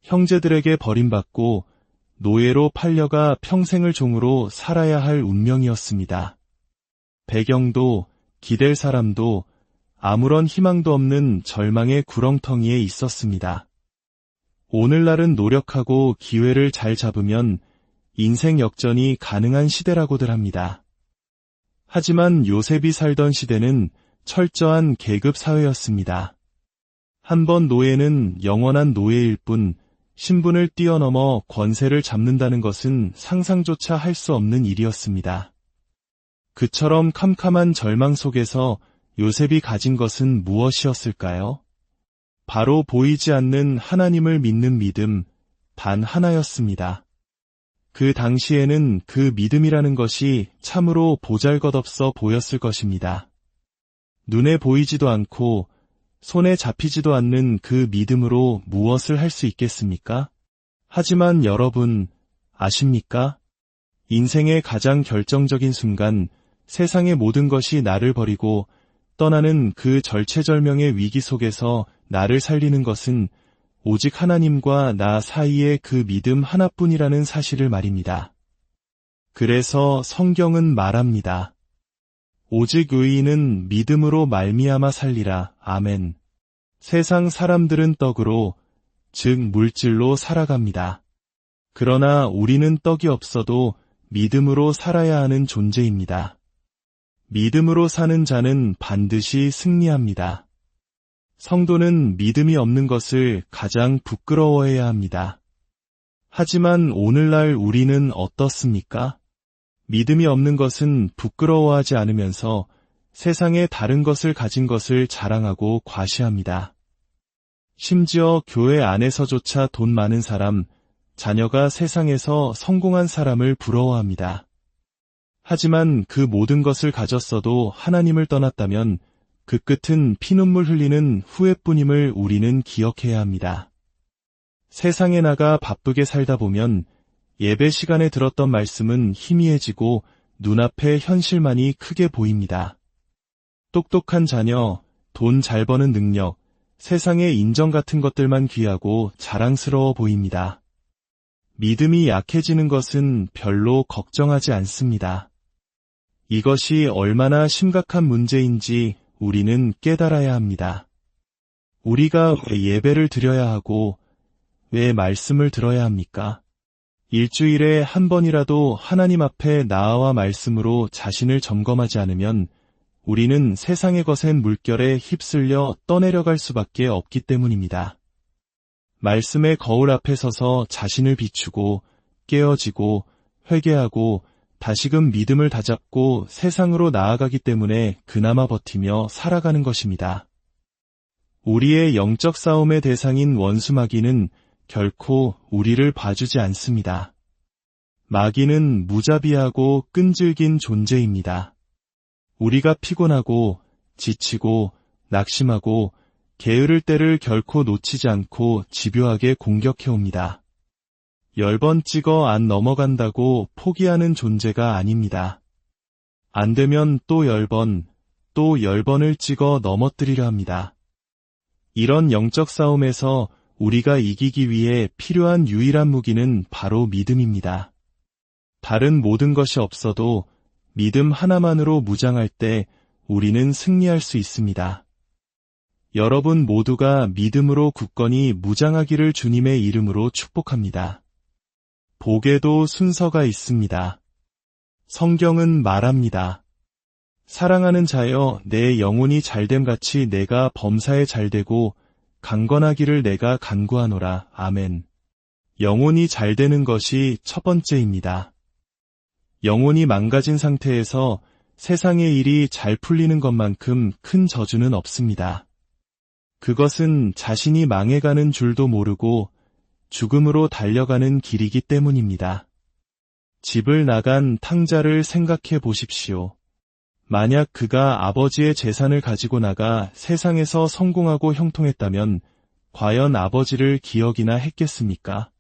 형제들에게 버림받고 노예로 팔려가 평생을 종으로 살아야 할 운명이었습니다. 배경도 기댈 사람도 아무런 희망도 없는 절망의 구렁텅이에 있었습니다. 오늘날은 노력하고 기회를 잘 잡으면 인생 역전이 가능한 시대라고들 합니다. 하지만 요셉이 살던 시대는 철저한 계급 사회였습니다. 한번 노예는 영원한 노예일 뿐 신분을 뛰어넘어 권세를 잡는다는 것은 상상조차 할 수 없는 일이었습니다. 그처럼 캄캄한 절망 속에서 요셉이 가진 것은 무엇이었을까요? 바로 보이지 않는 하나님을 믿는 믿음, 단 하나였습니다. 그 당시에는 그 믿음이라는 것이 참으로 보잘것없어 보였을 것입니다. 눈에 보이지도 않고 손에 잡히지도 않는 그 믿음으로 무엇을 할 수 있겠습니까? 하지만 여러분, 아십니까? 인생의 가장 결정적인 순간, 세상의 모든 것이 나를 버리고 떠나는 그 절체절명의 위기 속에서 나를 살리는 것은 오직 하나님과 나 사이의 그 믿음 하나뿐이라는 사실을 말입니다. 그래서 성경은 말합니다. 오직 의인은 믿음으로 말미암아 살리라. 아멘. 세상 사람들은 떡으로, 즉 물질로 살아갑니다. 그러나 우리는 떡이 없어도 믿음으로 살아야 하는 존재입니다. 믿음으로 사는 자는 반드시 승리합니다. 성도는 믿음이 없는 것을 가장 부끄러워해야 합니다. 하지만 오늘날 우리는 어떻습니까? 믿음이 없는 것은 부끄러워하지 않으면서 세상의 다른 것을 가진 것을 자랑하고 과시합니다. 심지어 교회 안에서조차 돈 많은 사람, 자녀가 세상에서 성공한 사람을 부러워합니다. 하지만 그 모든 것을 가졌어도 하나님을 떠났다면 그 끝은 피눈물 흘리는 후회뿐임을 우리는 기억해야 합니다. 세상에 나가 바쁘게 살다 보면 예배 시간에 들었던 말씀은 희미해지고 눈앞에 현실만이 크게 보입니다. 똑똑한 자녀, 돈 잘 버는 능력, 세상의 인정 같은 것들만 귀하고 자랑스러워 보입니다. 믿음이 약해지는 것은 별로 걱정하지 않습니다. 이것이 얼마나 심각한 문제인지 우리는 깨달아야 합니다. 우리가 왜 예배를 드려야 하고 왜 말씀을 들어야 합니까? 일주일에 한 번이라도 하나님 앞에 나아와 말씀으로 자신을 점검하지 않으면 우리는 세상의 거센 물결에 휩쓸려 떠내려갈 수밖에 없기 때문입니다. 말씀의 거울 앞에 서서 자신을 비추고 깨어지고 회개하고 다시금 믿음을 다잡고 세상으로 나아가기 때문에 그나마 버티며 살아가는 것입니다. 우리의 영적 싸움의 대상인 원수 마귀는 결코 우리를 봐주지 않습니다. 마귀는 무자비하고 끈질긴 존재입니다. 우리가 피곤하고 지치고 낙심하고 게으를 때를 결코 놓치지 않고 집요하게 공격해옵니다. 10번 찍어 안 넘어간다고 포기하는 존재가 아닙니다. 안 되면 또 10번, 또 10번을 찍어 넘어뜨리려 합니다. 이런 영적 싸움에서 우리가 이기기 위해 필요한 유일한 무기는 바로 믿음입니다. 다른 모든 것이 없어도 믿음 하나만으로 무장할 때 우리는 승리할 수 있습니다. 여러분 모두가 믿음으로 굳건히 무장하기를 주님의 이름으로 축복합니다. 복에도 순서가 있습니다. 성경은 말합니다. 사랑하는 자여, 내 영혼이 잘됨같이 내가 범사에 잘되고 강건하기를 내가 간구하노라. 아멘. 영혼이 잘되는 것이 첫 번째입니다. 영혼이 망가진 상태에서 세상의 일이 잘 풀리는 것만큼 큰 저주는 없습니다. 그것은 자신이 망해가는 줄도 모르고 죽음으로 달려가는 길이기 때문입니다. 집을 나간 탕자를 생각해 보십시오. 만약 그가 아버지의 재산을 가지고 나가 세상에서 성공하고 형통했다면 과연 아버지를 기억이나 했겠습니까?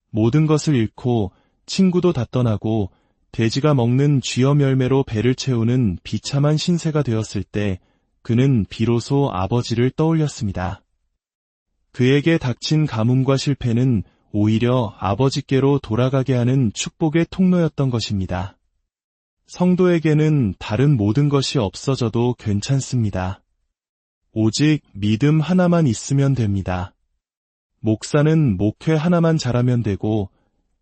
모든 것을 잃고 친구도 다 떠나고 돼지가 먹는 쥐염 열매로 배를 채우는 비참한 신세가 되었을 때 그는 비로소 아버지를 떠올렸습니다. 그에게 닥친 가뭄과 실패는 오히려 아버지께로 돌아가게 하는 축복의 통로였던 것입니다. 성도에게는 다른 모든 것이 없어져도 괜찮습니다. 오직 믿음 하나만 있으면 됩니다. 목사는 목회 하나만 잘하면 되고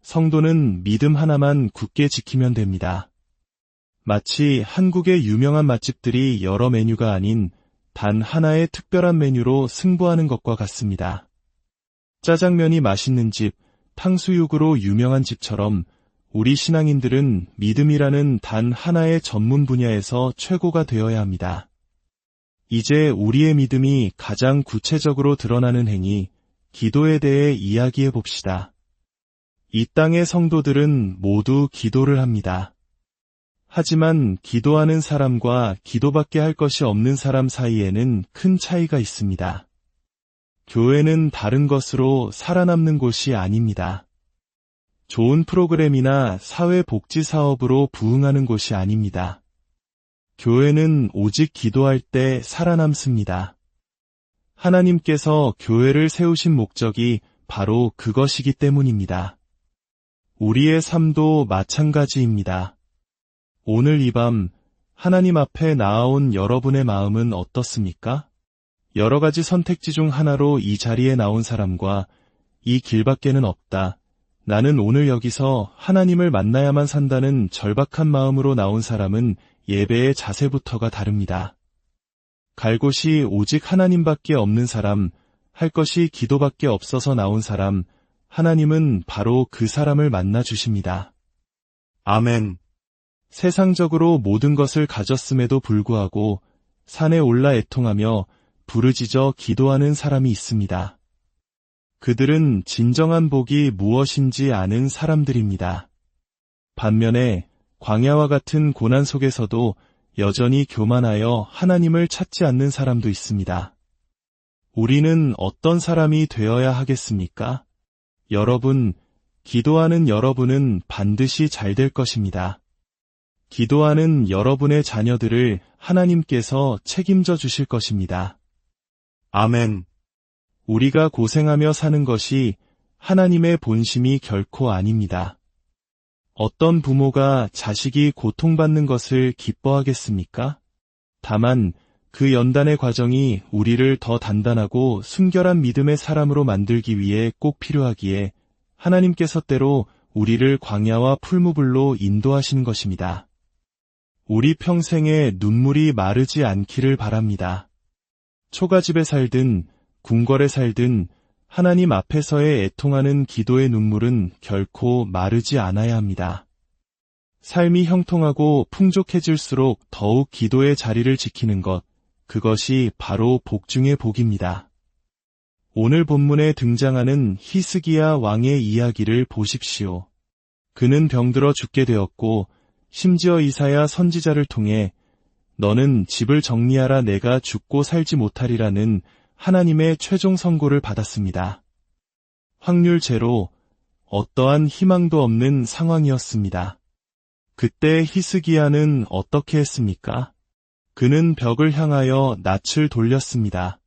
성도는 믿음 하나만 굳게 지키면 됩니다. 마치 한국의 유명한 맛집들이 여러 메뉴가 아닌 단 하나의 특별한 메뉴로 승부하는 것과 같습니다. 짜장면이 맛있는 집, 탕수육으로 유명한 집처럼 우리 신앙인들은 믿음이라는 단 하나의 전문 분야에서 최고가 되어야 합니다. 이제 우리의 믿음이 가장 구체적으로 드러나는 행위, 기도에 대해 이야기해 봅시다. 이 땅의 성도들은 모두 기도를 합니다. 하지만 기도하는 사람과 기도밖에 할 것이 없는 사람 사이에는 큰 차이가 있습니다. 교회는 다른 것으로 살아남는 곳이 아닙니다. 좋은 프로그램이나 사회복지 사업으로 부흥하는 곳이 아닙니다. 교회는 오직 기도할 때 살아남습니다. 하나님께서 교회를 세우신 목적이 바로 그것이기 때문입니다. 우리의 삶도 마찬가지입니다. 오늘 이 밤 하나님 앞에 나아온 여러분의 마음은 어떻습니까? 여러 가지 선택지 중 하나로 이 자리에 나온 사람과 이 길밖에는 없다. 나는 오늘 여기서 하나님을 만나야만 산다는 절박한 마음으로 나온 사람은 예배의 자세부터가 다릅니다. 갈 곳이 오직 하나님밖에 없는 사람, 할 것이 기도밖에 없어서 나온 사람, 하나님은 바로 그 사람을 만나 주십니다. 아멘. 세상적으로 모든 것을 가졌음에도 불구하고 산에 올라 애통하며 부르짖어 기도하는 사람이 있습니다. 그들은 진정한 복이 무엇인지 아는 사람들입니다. 반면에 광야와 같은 고난 속에서도 여전히 교만하여 하나님을 찾지 않는 사람도 있습니다. 우리는 어떤 사람이 되어야 하겠습니까? 여러분, 기도하는 여러분은 반드시 잘 될 것입니다. 기도하는 여러분의 자녀들을 하나님께서 책임져 주실 것입니다. 아멘. 우리가 고생하며 사는 것이 하나님의 본심이 결코 아닙니다. 어떤 부모가 자식이 고통받는 것을 기뻐하겠습니까? 다만 그 연단의 과정이 우리를 더 단단하고 순결한 믿음의 사람으로 만들기 위해 꼭 필요하기에 하나님께서 때로 우리를 광야와 풀무불로 인도하시는 것입니다. 우리 평생에 눈물이 마르지 않기를 바랍니다. 초가집에 살든 궁궐에 살든 하나님 앞에서의 애통하는 기도의 눈물은 결코 마르지 않아야 합니다. 삶이 형통하고 풍족해질수록 더욱 기도의 자리를 지키는 것, 그것이 바로 복 중의 복입니다. 오늘 본문에 등장하는 히스기야 왕의 이야기를 보십시오. 그는 병들어 죽게 되었고 심지어 이사야 선지자를 통해 너는 집을 정리하라 내가 죽고 살지 못하리라는 하나님의 최종 선고를 받았습니다. 확률제로 어떠한 희망도 없는 상황이었습니다. 그때 히스기야는 어떻게 했습니까? 그는 벽을 향하여 낯을 돌렸습니다.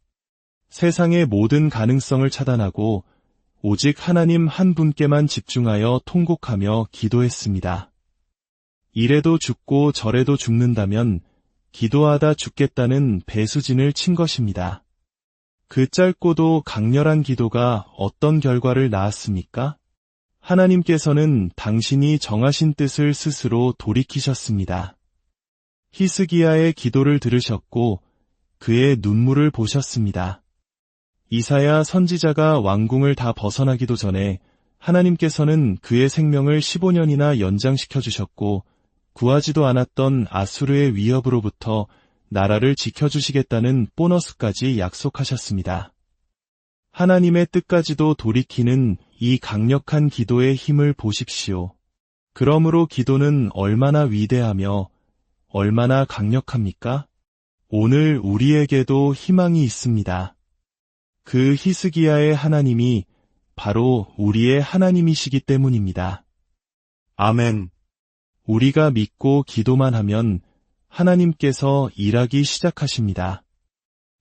세상의 모든 가능성을 차단하고 오직 하나님 한 분께만 집중하여 통곡하며 기도했습니다. 이래도 죽고 저래도 죽는다면 기도하다 죽겠다는 배수진을 친 것입니다. 그 짧고도 강렬한 기도가 어떤 결과를 낳았습니까? 하나님께서는 당신이 정하신 뜻을 스스로 돌이키셨습니다. 히스기야의 기도를 들으셨고 그의 눈물을 보셨습니다. 이사야 선지자가 왕궁을 다 벗어나기도 전에 하나님께서는 그의 생명을 15년이나 연장시켜 주셨고 구하지도 않았던 아수르의 위협으로부터 나라를 지켜주시겠다는 보너스까지 약속하셨습니다. 하나님의 뜻까지도 돌이키는 이 강력한 기도의 힘을 보십시오. 그러므로 기도는 얼마나 위대하며 얼마나 강력합니까? 오늘 우리에게도 희망이 있습니다. 그 히스기야의 하나님이 바로 우리의 하나님이시기 때문입니다. 아멘. 우리가 믿고 기도만 하면 하나님께서 일하기 시작하십니다.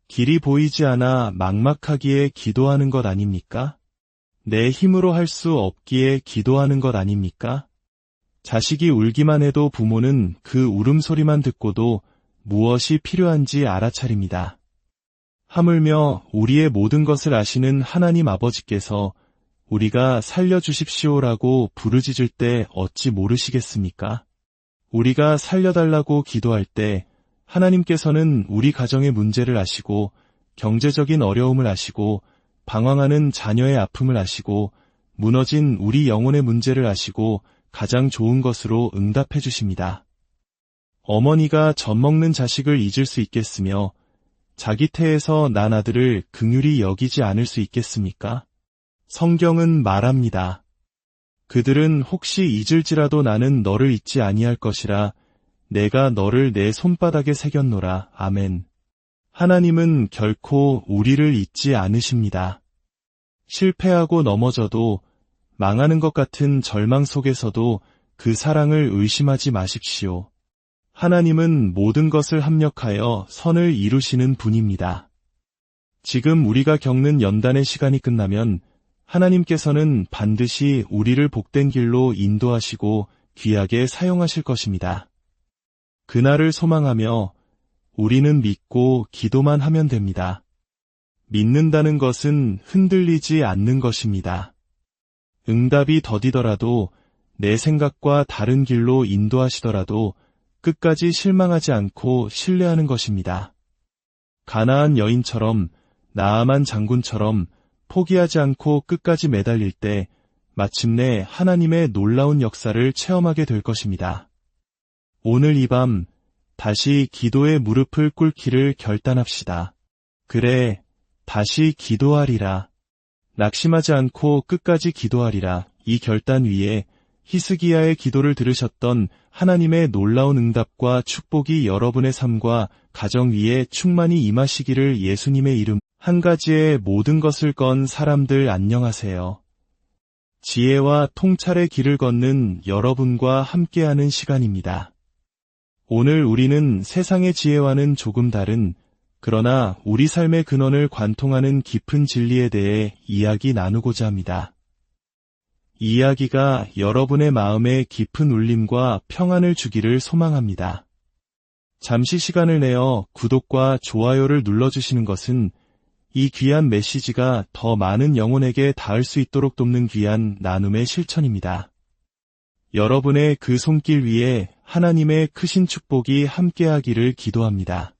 길이 보이지 않아 막막하기에 기도하는 것 아닙니까? 내 힘으로 할 수 없기에 기도하는 것 아닙니까? 자식이 울기만 해도 부모는 그 울음소리만 듣고도 무엇이 필요한지 알아차립니다. 하물며 우리의 모든 것을 아시는 하나님 아버지께서 우리가 살려주십시오라고 부르짖을 때 어찌 모르시겠습니까? 우리가 살려달라고 기도할 때 하나님께서는 우리 가정의 문제를 아시고 경제적인 어려움을 아시고 방황하는 자녀의 아픔을 아시고 무너진 우리 영혼의 문제를 아시고 가장 좋은 것으로 응답해 주십니다. 어머니가 젖먹는 자식을 잊을 수 있겠으며 자기 태에서 난 아들을 긍휼히 여기지 않을 수 있겠습니까? 성경은 말합니다. 그들은 혹시 잊을지라도 나는 너를 잊지 아니할 것이라 내가 너를 내 손바닥에 새겼노라. 아멘. 하나님은 결코 우리를 잊지 않으십니다. 실패하고 넘어져도 망하는 것 같은 절망 속에서도 그 사랑을 의심하지 마십시오. 하나님은 모든 것을 합력하여 선을 이루시는 분입니다. 지금 우리가 겪는 연단의 시간이 끝나면 하나님께서는 반드시 우리를 복된 길로 인도하시고 귀하게 사용하실 것입니다. 그날을 소망하며 우리는 믿고 기도만 하면 됩니다. 믿는다는 것은 흔들리지 않는 것입니다. 응답이 더디더라도 내 생각과 다른 길로 인도하시더라도 끝까지 실망하지 않고 신뢰하는 것입니다. 가나안 여인처럼 나아만 장군처럼 포기하지 않고 끝까지 매달릴 때 마침내 하나님의 놀라운 역사를 체험하게 될 것입니다. 오늘 이 밤 다시 기도의 무릎을 꿇기를 결단합시다. 그래, 다시 기도하리라. 낙심하지 않고 끝까지 기도하리라. 이 결단 위에 히스기야의 기도를 들으셨던 하나님의 놀라운 응답과 축복이 여러분의 삶과 가정 위에 충만히 임하시기를 예수님의 이름 한 가지에 모든 것을 건 사람들 안녕하세요. 지혜와 통찰의 길을 걷는 여러분과 함께하는 시간입니다. 오늘 우리는 세상의 지혜와는 조금 다른 그러나 우리 삶의 근원을 관통하는 깊은 진리에 대해 이야기 나누고자 합니다. 이 이야기가 여러분의 마음에 깊은 울림과 평안을 주기를 소망합니다. 잠시 시간을 내어 구독과 좋아요를 눌러주시는 것은 이 귀한 메시지가 더 많은 영혼에게 닿을 수 있도록 돕는 귀한 나눔의 실천입니다. 여러분의 그 손길 위에 하나님의 크신 축복이 함께하기를 기도합니다.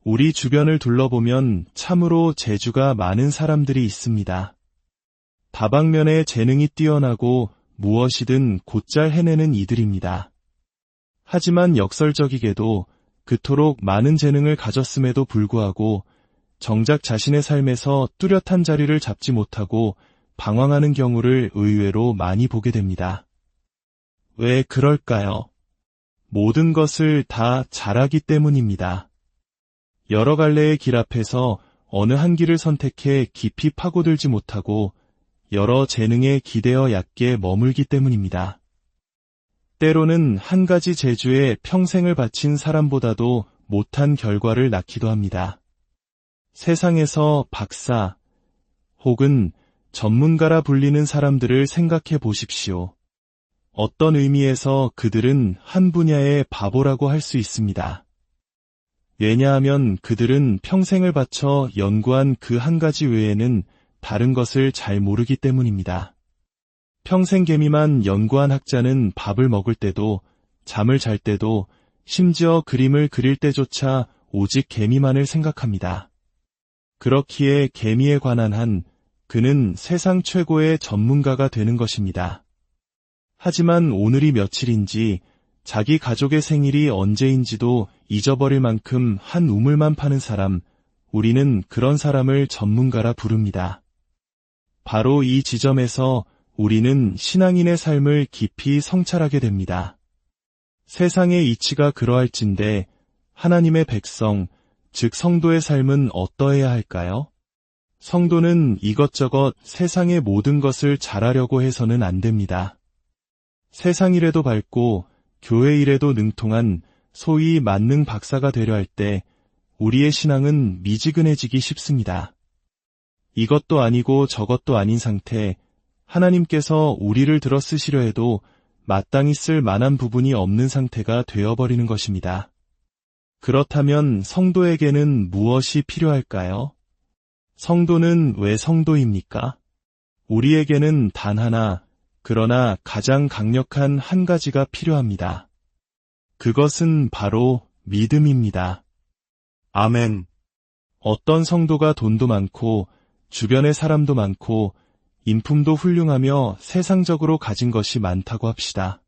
우리 주변을 둘러보면 참으로 재주가 많은 사람들이 있습니다. 다방면에 재능이 뛰어나고 무엇이든 곧잘 해내는 이들입니다. 하지만 역설적이게도 그토록 많은 재능을 가졌음에도 불구하고 정작 자신의 삶에서 뚜렷한 자리를 잡지 못하고 방황하는 경우를 의외로 많이 보게 됩니다. 왜 그럴까요? 모든 것을 다 잘하기 때문입니다. 여러 갈래의 길 앞에서 어느 한 길을 선택해 깊이 파고들지 못하고 여러 재능에 기대어 얕게 머물기 때문입니다. 때로는 한 가지 재주에 평생을 바친 사람보다도 못한 결과를 낳기도 합니다. 세상에서 박사 혹은 전문가라 불리는 사람들을 생각해 보십시오. 어떤 의미에서 그들은 한 분야의 바보라고 할 수 있습니다. 왜냐하면 그들은 평생을 바쳐 연구한 그 한 가지 외에는 다른 것을 잘 모르기 때문입니다. 평생 개미만 연구한 학자는 밥을 먹을 때도, 잠을 잘 때도, 심지어 그림을 그릴 때조차 오직 개미만을 생각합니다. 그렇기에 개미에 관한 한 그는 세상 최고의 전문가가 되는 것입니다. 하지만 오늘이 며칠인지 자기 가족의 생일이 언제인지도 잊어버릴 만큼 한 우물만 파는 사람, 우리는 그런 사람을 전문가라 부릅니다. 바로 이 지점에서 우리는 신앙인의 삶을 깊이 성찰하게 됩니다. 세상의 이치가 그러할진대 하나님의 백성, 즉 성도의 삶은 어떠해야 할까요? 성도는 이것저것 세상의 모든 것을 잘하려고 해서는 안 됩니다. 세상 일에도 밝고 교회 일에도 능통한 소위 만능 박사가 되려 할 때 우리의 신앙은 미지근해지기 쉽습니다. 이것도 아니고 저것도 아닌 상태, 하나님께서 우리를 들어 쓰시려 해도 마땅히 쓸 만한 부분이 없는 상태가 되어버리는 것입니다. 그렇다면 성도에게는 무엇이 필요할까요? 성도는 왜 성도입니까? 우리에게는 단 하나, 그러나 가장 강력한 한 가지가 필요합니다. 그것은 바로 믿음입니다. 아멘. 어떤 성도가 돈도 많고 주변에 사람도 많고 인품도 훌륭하며 세상적으로 가진 것이 많다고 합시다.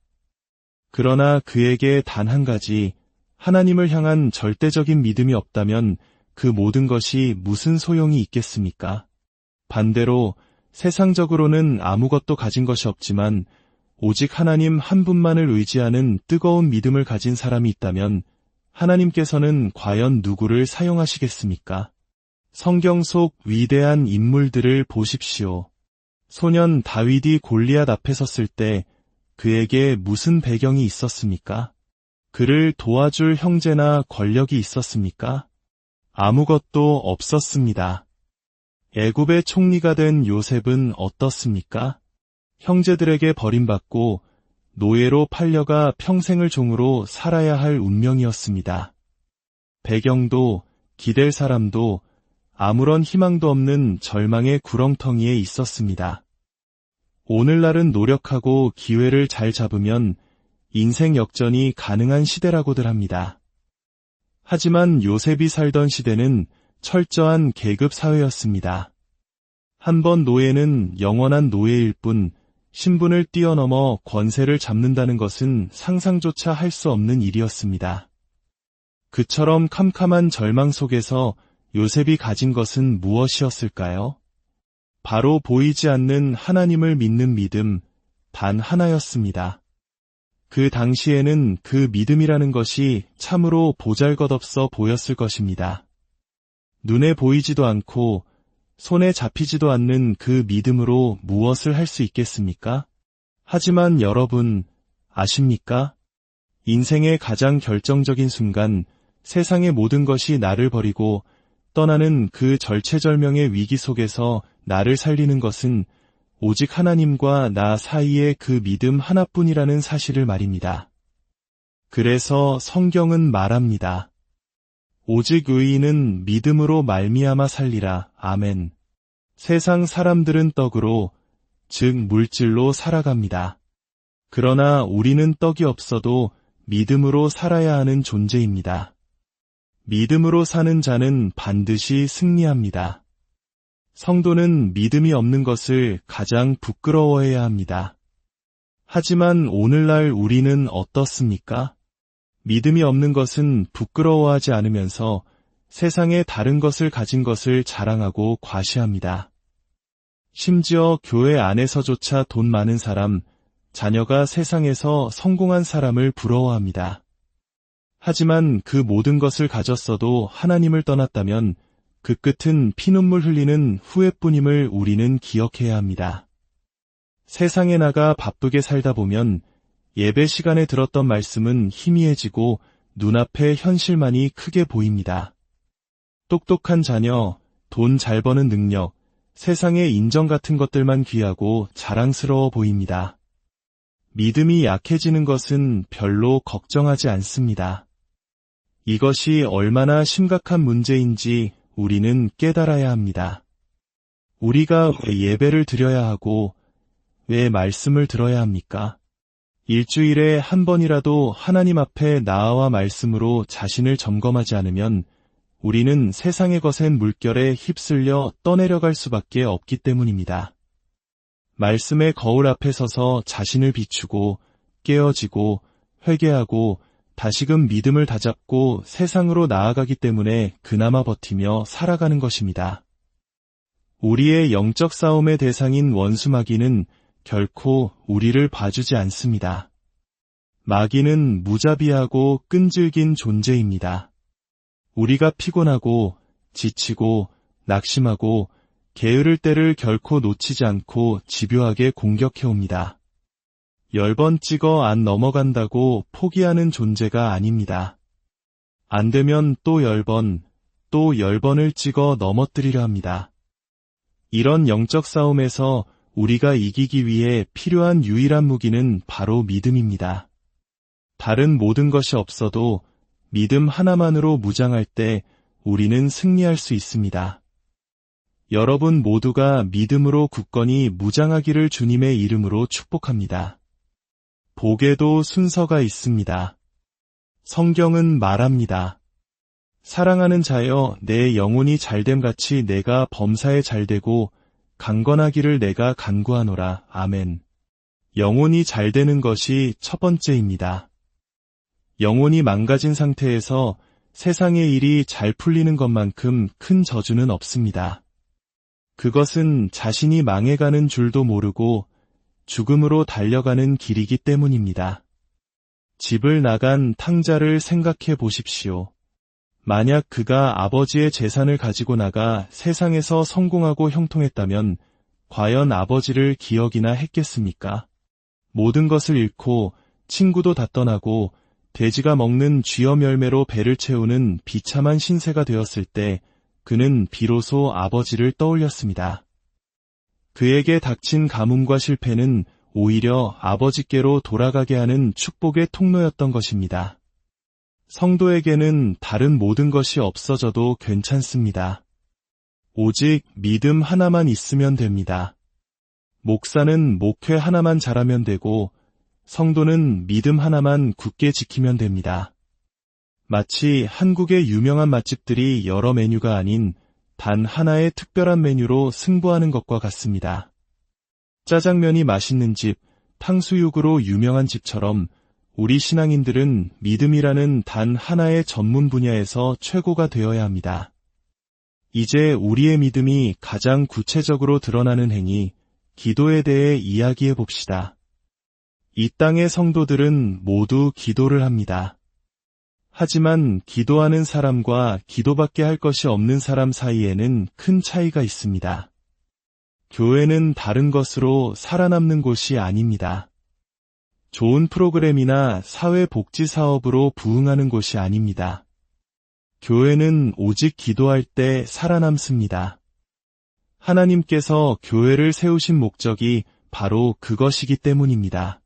그러나 그에게 단 한 가지, 하나님을 향한 절대적인 믿음이 없다면 그 모든 것이 무슨 소용이 있겠습니까? 반대로 세상적으로는 아무것도 가진 것이 없지만 오직 하나님 한 분만을 의지하는 뜨거운 믿음을 가진 사람이 있다면 하나님께서는 과연 누구를 사용하시겠습니까? 성경 속 위대한 인물들을 보십시오. 소년 다윗이 골리앗 앞에 섰을 때 그에게 무슨 배경이 있었습니까? 그를 도와줄 형제나 권력이 있었습니까? 아무것도 없었습니다. 애굽의 총리가 된 요셉은 어떻습니까? 형제들에게 버림받고 노예로 팔려가 평생을 종으로 살아야 할 운명이었습니다. 배경도 기댈 사람도 아무런 희망도 없는 절망의 구렁텅이에 있었습니다. 오늘날은 노력하고 기회를 잘 잡으면 인생 역전이 가능한 시대라고들 합니다. 하지만 요셉이 살던 시대는 철저한 계급 사회였습니다. 한번 노예는 영원한 노예일 뿐 신분을 뛰어넘어 권세를 잡는다는 것은 상상조차 할 수 없는 일이었습니다. 그처럼 캄캄한 절망 속에서 요셉이 가진 것은 무엇이었을까요? 바로 보이지 않는 하나님을 믿는 믿음, 단 하나였습니다. 그 당시에는 그 믿음이라는 것이 참으로 보잘것없어 보였을 것입니다. 눈에 보이지도 않고 손에 잡히지도 않는 그 믿음으로 무엇을 할 수 있겠습니까? 하지만 여러분, 아십니까? 인생의 가장 결정적인 순간, 세상의 모든 것이 나를 버리고 떠나는 그 절체절명의 위기 속에서 나를 살리는 것은 오직 하나님과 나 사이의 그 믿음 하나뿐이라는 사실을 말입니다. 그래서 성경은 말합니다. 오직 의인은 믿음으로 말미암아 살리라. 아멘. 세상 사람들은 떡으로, 즉 물질로 살아갑니다. 그러나 우리는 떡이 없어도 믿음으로 살아야 하는 존재입니다. 믿음으로 사는 자는 반드시 승리합니다. 성도는 믿음이 없는 것을 가장 부끄러워해야 합니다. 하지만 오늘날 우리는 어떻습니까? 믿음이 없는 것은 부끄러워하지 않으면서 세상의 다른 것을 가진 것을 자랑하고 과시합니다. 심지어 교회 안에서조차 돈 많은 사람, 자녀가 세상에서 성공한 사람을 부러워합니다. 하지만 그 모든 것을 가졌어도 하나님을 떠났다면 그 끝은 피눈물 흘리는 후회뿐임을 우리는 기억해야 합니다. 세상에 나가 바쁘게 살다 보면 예배 시간에 들었던 말씀은 희미해지고 눈앞의 현실만이 크게 보입니다. 똑똑한 자녀, 돈 잘 버는 능력, 세상의 인정 같은 것들만 귀하고 자랑스러워 보입니다. 믿음이 약해지는 것은 별로 걱정하지 않습니다. 이것이 얼마나 심각한 문제인지 우리는 깨달아야 합니다. 우리가 왜 예배를 드려야 하고 왜 말씀을 들어야 합니까? 일주일에 한 번이라도 하나님 앞에 나아와 말씀으로 자신을 점검하지 않으면 우리는 세상의 거센 물결에 휩쓸려 떠내려갈 수밖에 없기 때문입니다. 말씀의 거울 앞에 서서 자신을 비추고 깨어지고 회개하고 다시금 믿음을 다잡고 세상으로 나아가기 때문에 그나마 버티며 살아가는 것입니다. 우리의 영적 싸움의 대상인 원수 마귀는 결코 우리를 봐주지 않습니다. 마귀는 무자비하고 끈질긴 존재입니다. 우리가 피곤하고 지치고 낙심하고 게으를 때를 결코 놓치지 않고 집요하게 공격해옵니다. 10번 찍어 안 넘어간다고 포기하는 존재가 아닙니다. 안 되면 또 10번, 또 10번을 찍어 넘어뜨리려 합니다. 이런 영적 싸움에서 우리가 이기기 위해 필요한 유일한 무기는 바로 믿음입니다. 다른 모든 것이 없어도 믿음 하나만으로 무장할 때 우리는 승리할 수 있습니다. 여러분 모두가 믿음으로 굳건히 무장하기를 주님의 이름으로 축복합니다. 복에도 순서가 있습니다. 성경은 말합니다. 사랑하는 자여, 내 영혼이 잘됨같이 내가 범사에 잘되고 강건하기를 내가 간구하노라. 아멘. 영혼이 잘되는 것이 첫 번째입니다. 영혼이 망가진 상태에서 세상의 일이 잘 풀리는 것만큼 큰 저주는 없습니다. 그것은 자신이 망해가는 줄도 모르고 죽음으로 달려가는 길이기 때문입니다. 집을 나간 탕자를 생각해 보십시오. 만약 그가 아버지의 재산을 가지고 나가 세상에서 성공하고 형통했다면 과연 아버지를 기억이나 했겠습니까? 모든 것을 잃고 친구도 다 떠나고 돼지가 먹는 쥐염 열매로 배를 채우는 비참한 신세가 되었을 때 그는 비로소 아버지를 떠올렸습니다. 그에게 닥친 가뭄과 실패는 오히려 아버지께로 돌아가게 하는 축복의 통로였던 것입니다. 성도에게는 다른 모든 것이 없어져도 괜찮습니다. 오직 믿음 하나만 있으면 됩니다. 목사는 목회 하나만 잘하면 되고 성도는 믿음 하나만 굳게 지키면 됩니다. 마치 한국의 유명한 맛집들이 여러 메뉴가 아닌 단 하나의 특별한 메뉴로 승부하는 것과 같습니다. 짜장면이 맛있는 집, 탕수육으로 유명한 집처럼 우리 신앙인들은 믿음이라는 단 하나의 전문 분야에서 최고가 되어야 합니다. 이제 우리의 믿음이 가장 구체적으로 드러나는 행위, 기도에 대해 이야기해 봅시다. 이 땅의 성도들은 모두 기도를 합니다. 하지만 기도하는 사람과 기도밖에 할 것이 없는 사람 사이에는 큰 차이가 있습니다. 교회는 다른 것으로 살아남는 곳이 아닙니다. 좋은 프로그램이나 사회복지 사업으로 부흥하는 곳이 아닙니다. 교회는 오직 기도할 때 살아남습니다. 하나님께서 교회를 세우신 목적이 바로 그것이기 때문입니다.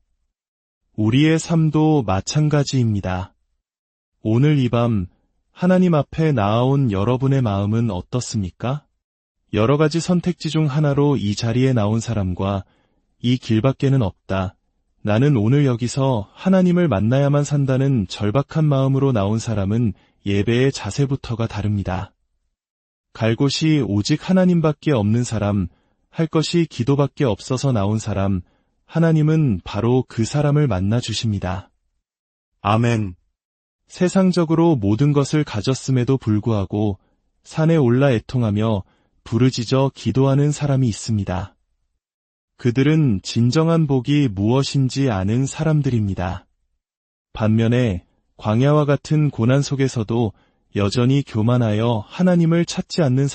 우리의 삶도 마찬가지입니다. 오늘 이 밤 하나님 앞에 나아온 여러분의 마음은 어떻습니까? 여러 가지 선택지 중 하나로 이 자리에 나온 사람과 이 길밖에는 없다. 나는 오늘 여기서 하나님을 만나야만 산다는 절박한 마음으로 나온 사람은 예배의 자세부터가 다릅니다. 갈 곳이 오직 하나님밖에 없는 사람, 할 것이 기도밖에 없어서 나온 사람, 하나님은 바로 그 사람을 만나 주십니다. 아멘. 세상적으로 모든 것을 가졌음에도 불구하고 산에 올라 애통하며 부르짖어 기도하는 사람이 있습니다. 그들은 진정한 복이 무엇인지 아는 사람들입니다. 반면에 광야와 같은 고난 속에서도 여전히 교만하여 하나님을 찾지 않는